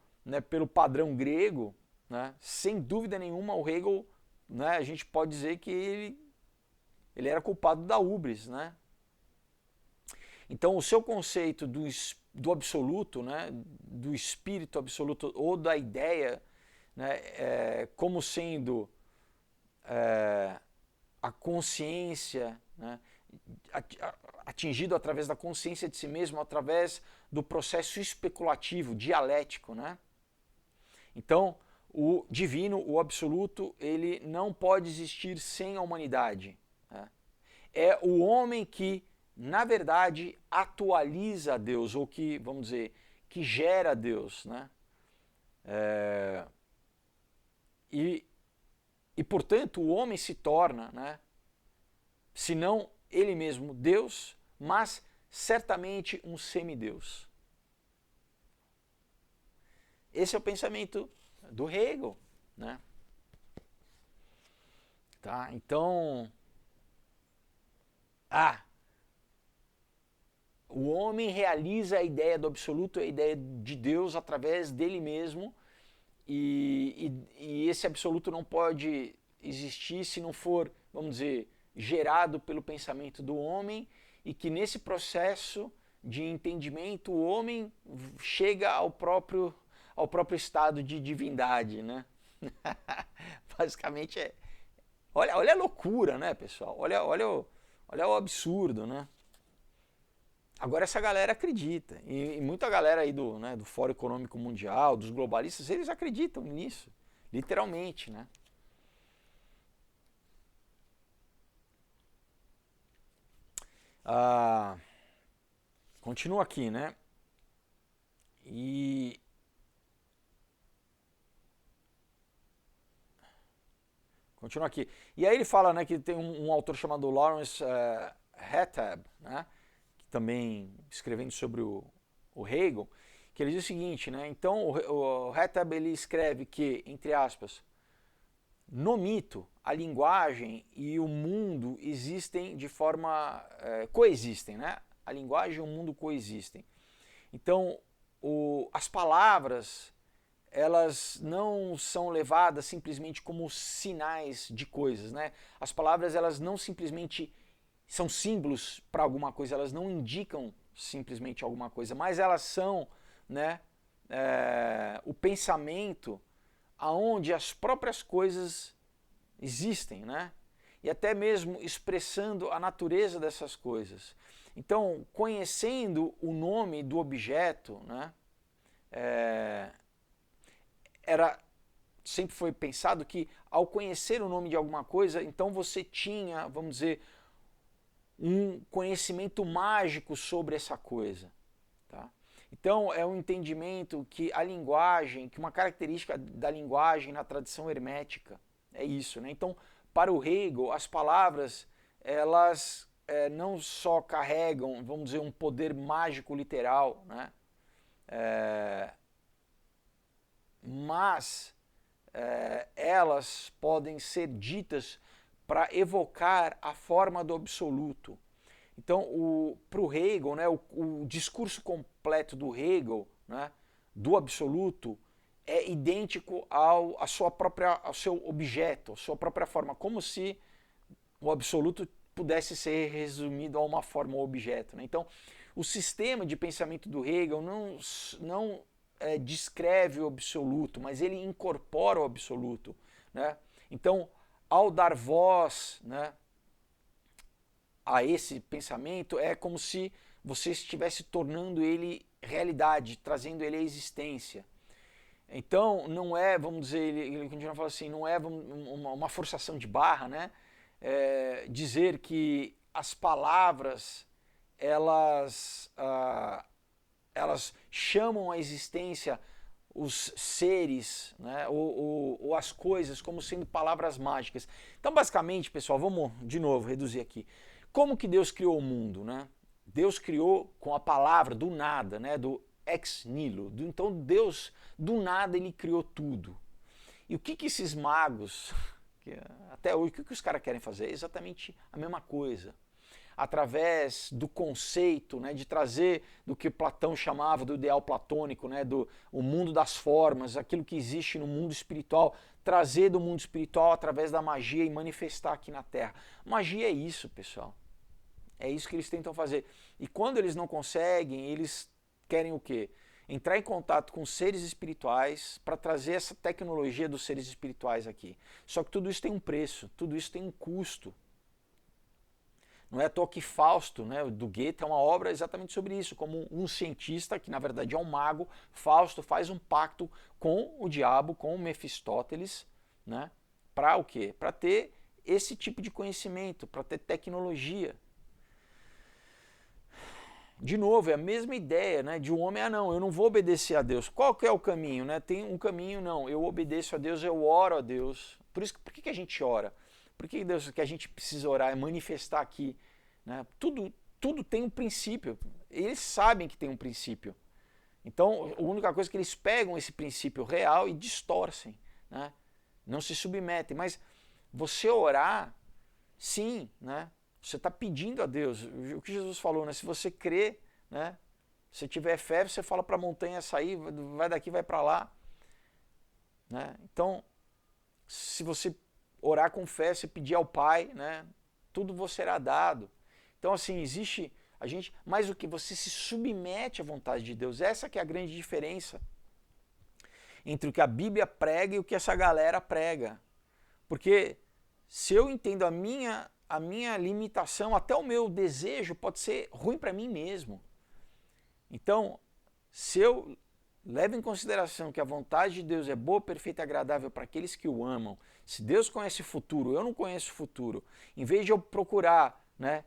padrão grego, né, sem dúvida nenhuma, o Hegel, né, a gente pode dizer que ele era culpado da hubris, né? Então, o seu conceito do absoluto, né, do espírito absoluto, ou da ideia, né, como sendo a consciência, né, atingido através da consciência de si mesmo, através do processo especulativo, dialético, né? Então, o divino, o absoluto, ele não pode existir sem a humanidade, né? É o homem que, na verdade, atualiza Deus, ou que, vamos dizer, que gera Deus, né? E, portanto, o homem se torna, né, se não ele mesmo Deus, mas certamente um semideus. Esse é o pensamento do Hegel, né? Tá? Então, o homem realiza a ideia do absoluto, a ideia de Deus através dele mesmo, e esse absoluto não pode existir se não for, vamos dizer, gerado pelo pensamento do homem, e que nesse processo de entendimento o homem chega ao próprio estado de divindade, né? Basicamente é. Olha a loucura, né, pessoal? Olha o absurdo, né? Agora essa galera acredita, e muita galera aí do Fórum Econômico Mundial, dos globalistas, eles acreditam nisso, literalmente, né? Continua aqui, né? E continua aqui. E aí ele fala, né, que tem um autor chamado Lawrence Hartab, né, que também escrevendo sobre o Hegel, que ele diz o seguinte, né? Então o Hartab ele escreve que, entre aspas, no mito, a linguagem e o mundo existem de forma coexistem, né? A linguagem e o mundo coexistem. Então, as palavras, elas não são levadas simplesmente como sinais de coisas, né? As palavras, elas não simplesmente são símbolos para alguma coisa, elas não indicam simplesmente alguma coisa, mas elas são, né, o pensamento aonde as próprias coisas existem, né? E até mesmo expressando a natureza dessas coisas. Então, conhecendo o nome do objeto, né, sempre foi pensado que ao conhecer o nome de alguma coisa, então você tinha, vamos dizer, um conhecimento mágico sobre essa coisa. Tá? Então é um entendimento que a linguagem, que uma característica da linguagem na tradição hermética é isso, né? Então, para o Hegel, as palavras, elas não só carregam, vamos dizer, um poder mágico literal, né? Mas elas podem ser ditas para evocar a forma do absoluto. Então, para o Hegel, né, o discurso completo do Hegel, né, do absoluto, é idêntico ao seu objeto, à sua própria forma, como se o absoluto pudesse ser resumido a uma forma ou objeto. Né? Então, o sistema de pensamento do Hegel não descreve o absoluto, mas ele incorpora o absoluto. Né? Então, ao dar voz, né, a esse pensamento, é como se você estivesse tornando ele realidade, trazendo ele à existência. Então, não é, vamos dizer, ele continua a falar assim, não é uma forçação de barra, né? Dizer que as palavras, elas chamam à existência os seres, né, ou as coisas como sendo palavras mágicas. Então, basicamente, pessoal, vamos de novo reduzir aqui. Como que Deus criou o mundo, né? Deus criou com a palavra do nada, né, do ex nihilo. Então Deus, do nada, ele criou tudo. E o que esses magos, até hoje, o que os caras querem fazer? É exatamente a mesma coisa. Através do conceito, né, de trazer do que Platão chamava do ideal platônico, né, o mundo das formas, aquilo que existe no mundo espiritual, trazer do mundo espiritual através da magia e manifestar aqui na Terra. Magia é isso, pessoal. É isso que eles tentam fazer. E quando eles não conseguem, eles querem o quê? Entrar em contato com seres espirituais para trazer essa tecnologia dos seres espirituais aqui. Só que tudo isso tem um preço, tudo isso tem um custo. Não é à toa que Fausto, né, do Goethe, é uma obra exatamente sobre isso, como um cientista, que na verdade é um mago, Fausto faz um pacto com o diabo, com o Mefistófeles, né, para o quê? Para ter esse tipo de conhecimento, para ter tecnologia. De novo, é a mesma ideia, né, de um homem, não, eu não vou obedecer a Deus. Qual que é o caminho? Né? Tem um caminho, não, eu obedeço a Deus, eu oro a Deus. Por que a gente ora? Por que Deus que a gente precisa orar, é manifestar aqui? Né? Tudo tem um princípio. Eles sabem que tem um princípio. Então, a única coisa é que eles pegam esse princípio real e distorcem. Né? Não se submetem. Mas você orar, sim, né? Você está pedindo a Deus. O que Jesus falou, né? Se você crê, né? Se tiver fé, você fala para a montanha sair, vai daqui, vai para lá. Né? Então, se você orar com fé, se pedir ao Pai, né? Tudo vos será dado. Então, assim, existe a gente, mais o que você se submete à vontade de Deus. Essa que é a grande diferença entre o que a Bíblia prega e o que essa galera prega. Porque se eu entendo a minha limitação, até o meu desejo pode ser ruim para mim mesmo. Então, se eu levo em consideração que a vontade de Deus é boa, perfeita e agradável para aqueles que o amam, se Deus conhece o futuro, eu não conheço o futuro, em vez de eu procurar, né,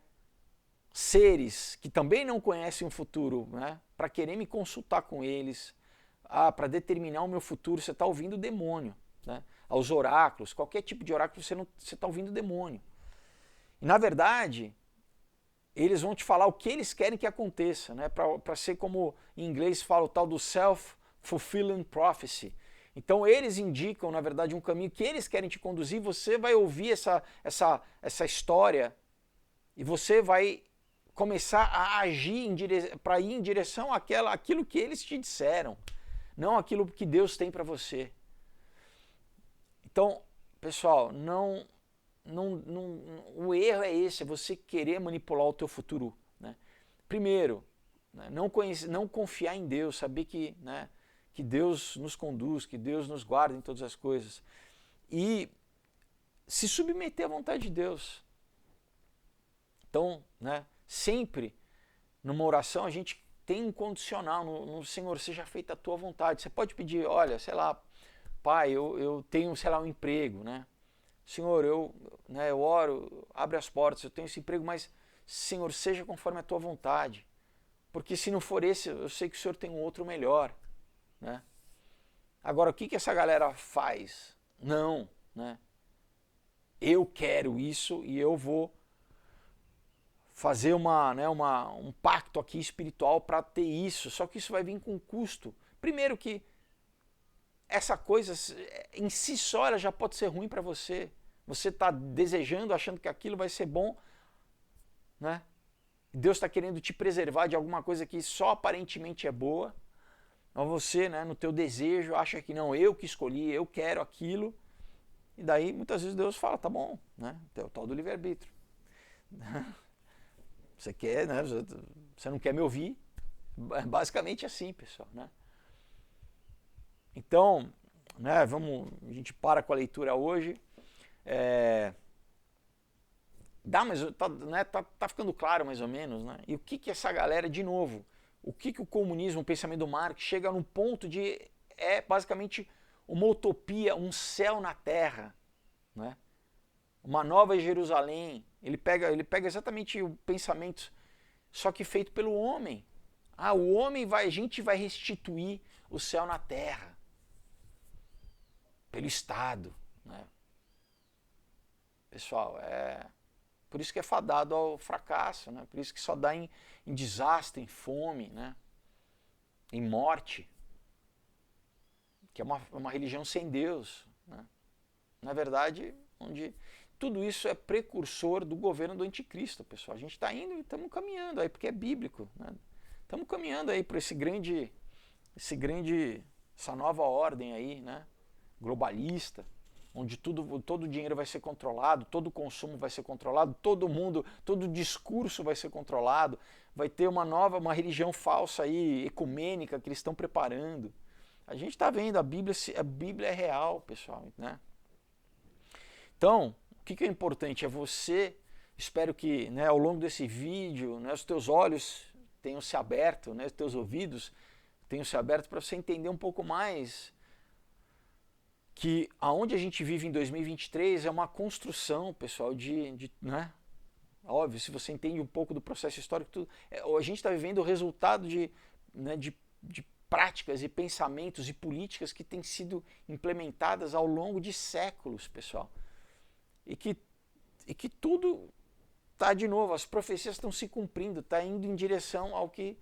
seres que também não conhecem o futuro, né, para querer me consultar com eles, para determinar o meu futuro, você está ouvindo o demônio. Né? Aos oráculos, qualquer tipo de oráculo, você está ouvindo o demônio. E, na verdade, eles vão te falar o que eles querem que aconteça, né? Para ser como em inglês fala o tal do self-fulfilling prophecy. Então eles indicam, na verdade, um caminho que eles querem te conduzir, você vai ouvir essa história e você vai começar a agir para ir em direção àquilo que eles te disseram, não aquilo que Deus tem para você. Então, pessoal, o erro é esse, é você querer manipular o teu futuro. Né? Primeiro, né, não confiar em Deus, saber que, né, que Deus nos conduz, que Deus nos guarda em todas as coisas. E se submeter à vontade de Deus. Então, né, sempre numa oração a gente tem um condicional no Senhor, seja feita a tua vontade. Você pode pedir, olha, sei lá, Pai, eu tenho, sei lá, um emprego, né? Senhor, eu oro, abre as portas, eu tenho esse emprego, mas, Senhor, seja conforme a tua vontade. Porque se não for esse, eu sei que o Senhor tem um outro melhor. Né? Agora, o que essa galera faz? Não, né? Eu quero isso e eu vou fazer um pacto aqui espiritual para ter isso, só que isso vai vir com custo. Primeiro que essa coisa em si só ela já pode ser ruim para você. Você está desejando, achando que aquilo vai ser bom, né? Deus está querendo te preservar de alguma coisa que só aparentemente é boa. Mas você, né, no teu desejo, acha que não, eu que escolhi, eu quero aquilo. E daí muitas vezes Deus fala, tá bom, né? É o tal do livre-arbítrio. Você quer, né? Você não quer me ouvir. É basicamente assim, pessoal, né? Então, né, a gente para com a leitura hoje. Tá ficando claro mais ou menos, né? E o que essa galera, de novo, o que o comunismo, o pensamento do Marx, chega num ponto de basicamente uma utopia, um céu na terra, né? Uma nova Jerusalém. Ele pega exatamente o pensamento, só que feito pelo homem. A gente vai restituir o céu na terra. Pelo Estado, né? Pessoal, por isso que é fadado ao fracasso, né? Por isso que só dá em desastre, em fome, né? Em morte, que é uma religião sem Deus, né? Na verdade, onde tudo isso é precursor do governo do anticristo, pessoal. A gente está indo e estamos caminhando aí, porque é bíblico, né? Estamos caminhando aí para essa nova ordem aí, né? Globalista, onde todo o dinheiro vai ser controlado, todo o consumo vai ser controlado, todo o discurso vai ser controlado, vai ter uma religião falsa aí, ecumênica, que eles estão preparando. A gente está vendo, a Bíblia é real, pessoal, né? Então, o que é importante é você Espero que, né, ao longo desse vídeo, né, os teus olhos tenham se aberto, né, os teus ouvidos tenham se aberto para você entender um pouco mais que aonde a gente vive em 2023 é uma construção, pessoal, né? Óbvio, se você entende um pouco do processo histórico, a gente está vivendo o resultado né, de práticas e pensamentos e políticas que têm sido implementadas ao longo de séculos, pessoal. E que tudo está de novo, as profecias estão se cumprindo, está indo em direção ao que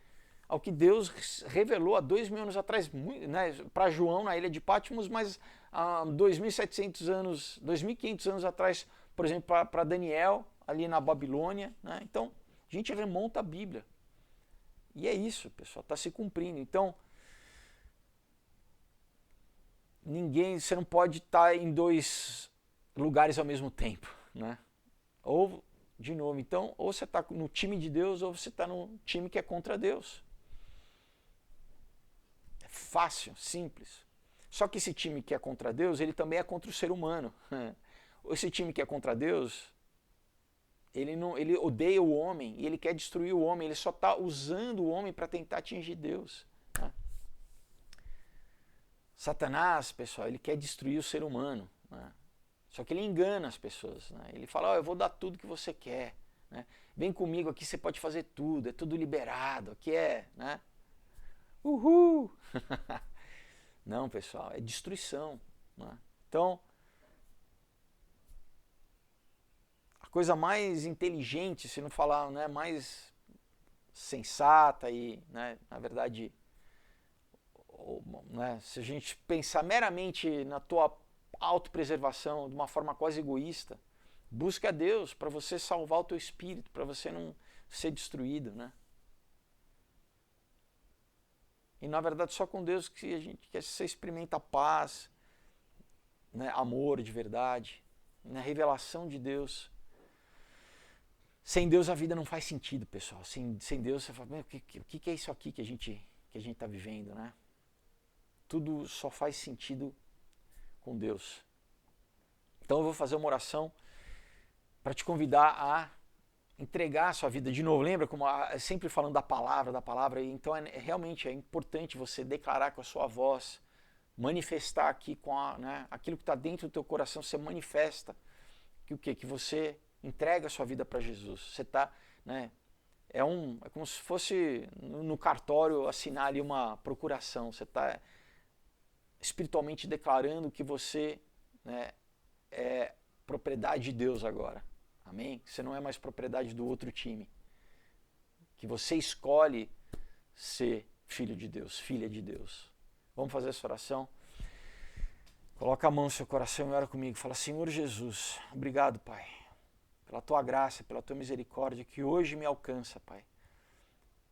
Deus revelou há 2.000 anos atrás, né, para João na ilha de Patmos, mas há 2.700 anos, 2.500 anos atrás, por exemplo, para Daniel, ali na Babilônia. Né? Então, a gente remonta a Bíblia. E é isso, pessoal, está se cumprindo. Então, você não pode estar em dois lugares ao mesmo tempo. Né? Ou, de novo, então, ou você está no time de Deus, ou você está no time que é contra Deus. É fácil, simples. Só que esse time que é contra Deus, ele também é contra o ser humano. Esse time que é contra Deus, ele odeia o homem e ele quer destruir o homem, ele só está usando o homem para tentar atingir Deus. Né? Satanás, pessoal, ele quer destruir o ser humano. Né? Só que ele engana as pessoas. Né? Ele fala, eu vou dar tudo que você quer. Né? Vem comigo aqui, você pode fazer tudo, é tudo liberado, aqui é... Né? Uhul! Não, pessoal, é destruição. Né? Então, a coisa mais inteligente, se não falar, né, mais sensata e, né, na verdade, né, se a gente pensar meramente na tua autopreservação de uma forma quase egoísta, busque a Deus para você salvar o teu espírito, para você não ser destruído, né? E na verdade só com Deus que a gente que você experimenta paz, né, amor de verdade, né, revelação de Deus. Sem Deus a vida não faz sentido, pessoal. Sem Deus você fala, o que é isso aqui que a gente está vivendo, né? Tudo só faz sentido com Deus. Então eu vou fazer uma oração para te convidar a entregar a sua vida de novo. Lembra como sempre falando da palavra, então realmente é importante você declarar com a sua voz, manifestar aqui com né, aquilo que está dentro do teu coração, você manifesta que o quê? Que você entrega a sua vida para Jesus. Você está, né, é como se fosse no cartório assinar ali uma procuração. Você está espiritualmente declarando que você, né, é propriedade de Deus agora. Amém? Você não é mais propriedade do outro time. Que você escolhe ser filho de Deus, filha de Deus. Vamos fazer essa oração? Coloca a mão no seu coração e ora comigo. Fala, Senhor Jesus, obrigado, Pai, pela Tua graça, pela Tua misericórdia que hoje me alcança, Pai.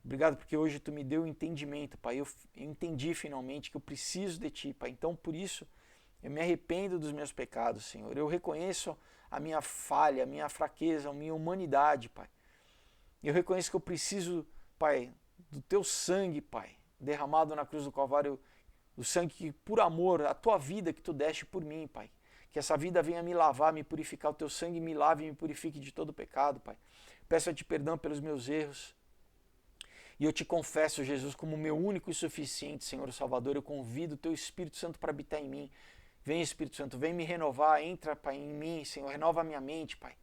Obrigado porque hoje Tu me deu o entendimento, Pai. Eu entendi finalmente que eu preciso de Ti, Pai. Então, por isso, eu me arrependo dos meus pecados, Senhor. Eu reconheço a minha falha, a minha fraqueza, a minha humanidade, Pai. Eu reconheço que eu preciso, Pai, do Teu sangue, Pai, derramado na cruz do Calvário, o sangue que, por amor, a Tua vida que Tu deste por mim, Pai. Que essa vida venha me lavar, me purificar, o Teu sangue me lave e me purifique de todo pecado, Pai. Peço a Ti perdão pelos meus erros. E eu Te confesso, Jesus, como meu único e suficiente Senhor Salvador. Eu convido o Teu Espírito Santo para habitar em mim. Vem, Espírito Santo, vem me renovar, entra, Pai, em mim, Senhor, renova a minha mente, Pai.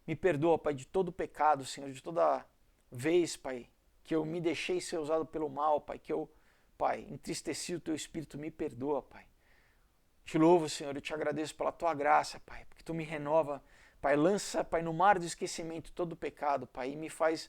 Me perdoa, Pai, de todo pecado, Senhor, de toda vez, Pai, que eu me deixei ser usado pelo mal, Pai, que eu, Pai, entristeci o Teu Espírito, me perdoa, Pai. Te louvo, Senhor, eu Te agradeço pela Tua graça, Pai, porque Tu me renova, Pai, lança, Pai, no mar do esquecimento todo o pecado, Pai, e me faz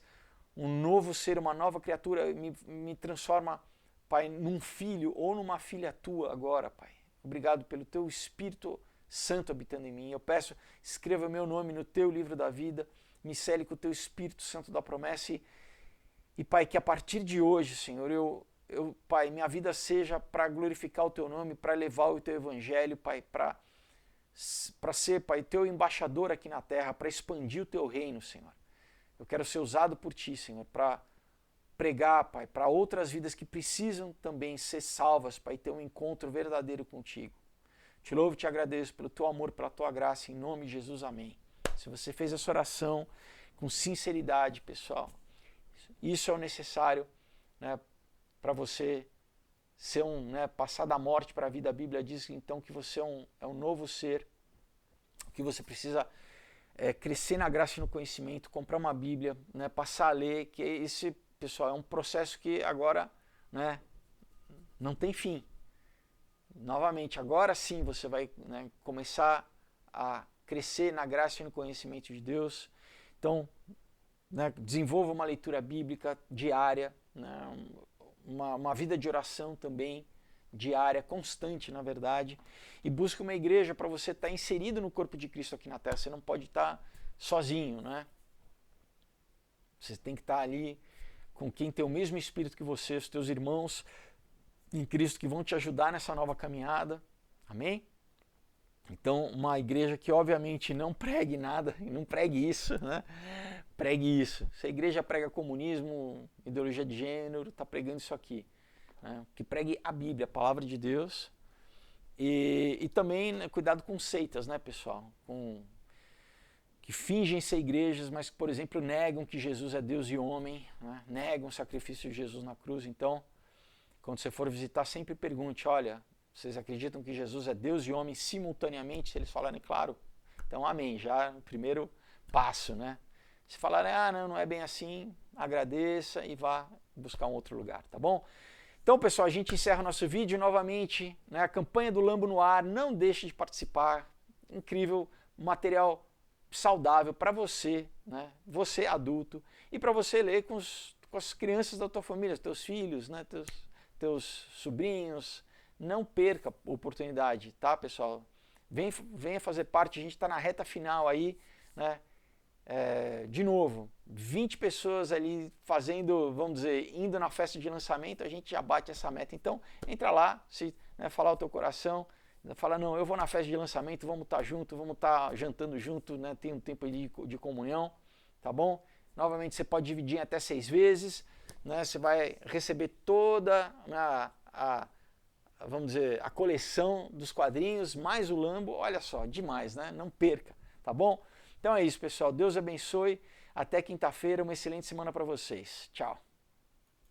um novo ser, uma nova criatura, me transforma, Pai, num filho ou numa filha Tua agora, Pai. Obrigado pelo Teu Espírito Santo habitando em mim. Eu peço, escreva meu nome no Teu livro da vida, me cele com o Teu Espírito Santo da promessa e Pai, que a partir de hoje, Senhor, Pai, minha vida seja para glorificar o Teu nome, para levar o Teu Evangelho, Pai, para ser, Pai, Teu embaixador aqui na terra, para expandir o Teu reino, Senhor. Eu quero ser usado por Ti, Senhor, para pregar, Pai, para outras vidas que precisam também ser salvas, Pai, ter um encontro verdadeiro contigo. Te louvo e Te agradeço pelo Teu amor, pela Tua graça, em nome de Jesus, amém. se você fez essa oração com sinceridade, pessoal, isso é o necessário, né, para você ser passar da morte para a vida. A Bíblia diz então que você é um novo ser, que você precisa crescer na graça e no conhecimento, comprar uma Bíblia, né, passar a ler, que esse, pessoal, é um processo que agora, né, não tem fim. Novamente, agora sim você vai, né, começar a crescer na graça e no conhecimento de Deus. Então, né, desenvolva uma leitura bíblica diária, né, uma vida de oração também diária, constante, na verdade, e busque uma igreja para você estar inserido no corpo de Cristo aqui na Terra. Você não pode estar sozinho, né? Você tem que estar ali com quem tem o mesmo espírito que você, os teus irmãos em Cristo que vão te ajudar nessa nova caminhada. Amém? Então, uma igreja que obviamente não pregue nada, não pregue isso, né? Pregue isso. Se a igreja prega comunismo, ideologia de gênero, está pregando isso aqui. Né? Que pregue a Bíblia, a palavra de Deus. E também, né, cuidado com seitas, né, pessoal? Que fingem ser igrejas, mas que, por exemplo, negam que Jesus é Deus e homem, né? Negam o sacrifício de Jesus na cruz. Então, quando você for visitar, sempre pergunte, olha, vocês acreditam que Jesus é Deus e homem simultaneamente? Se eles falarem, claro, então amém, já o primeiro passo, né? Se falarem, não é bem assim, agradeça e vá buscar um outro lugar, tá bom? Então, pessoal, a gente encerra o nosso vídeo novamente, né? A campanha do Lambo no ar, não deixe de participar, incrível material saudável para você, né? Você adulto, e para você ler com as crianças da tua família, teus filhos, né? Teus sobrinhos. Não perca a oportunidade, tá, pessoal? Venha fazer parte, a gente está na reta final aí, né? De novo, 20 pessoas ali fazendo, vamos dizer, indo na festa de lançamento, a gente já bate essa meta. Então, entra lá, se falar o teu coração, fala, não, eu vou na festa de lançamento, vamos estar junto, vamos estar jantando junto, né? Tem um tempo de comunhão, tá bom? Novamente, você pode dividir em até 6 vezes, né? Você vai receber toda vamos dizer, a coleção dos quadrinhos, mais o Lambo, olha só, demais, né? Não perca, tá bom? Então é isso, pessoal. Deus abençoe. Até quinta-feira, uma excelente semana para vocês. Tchau.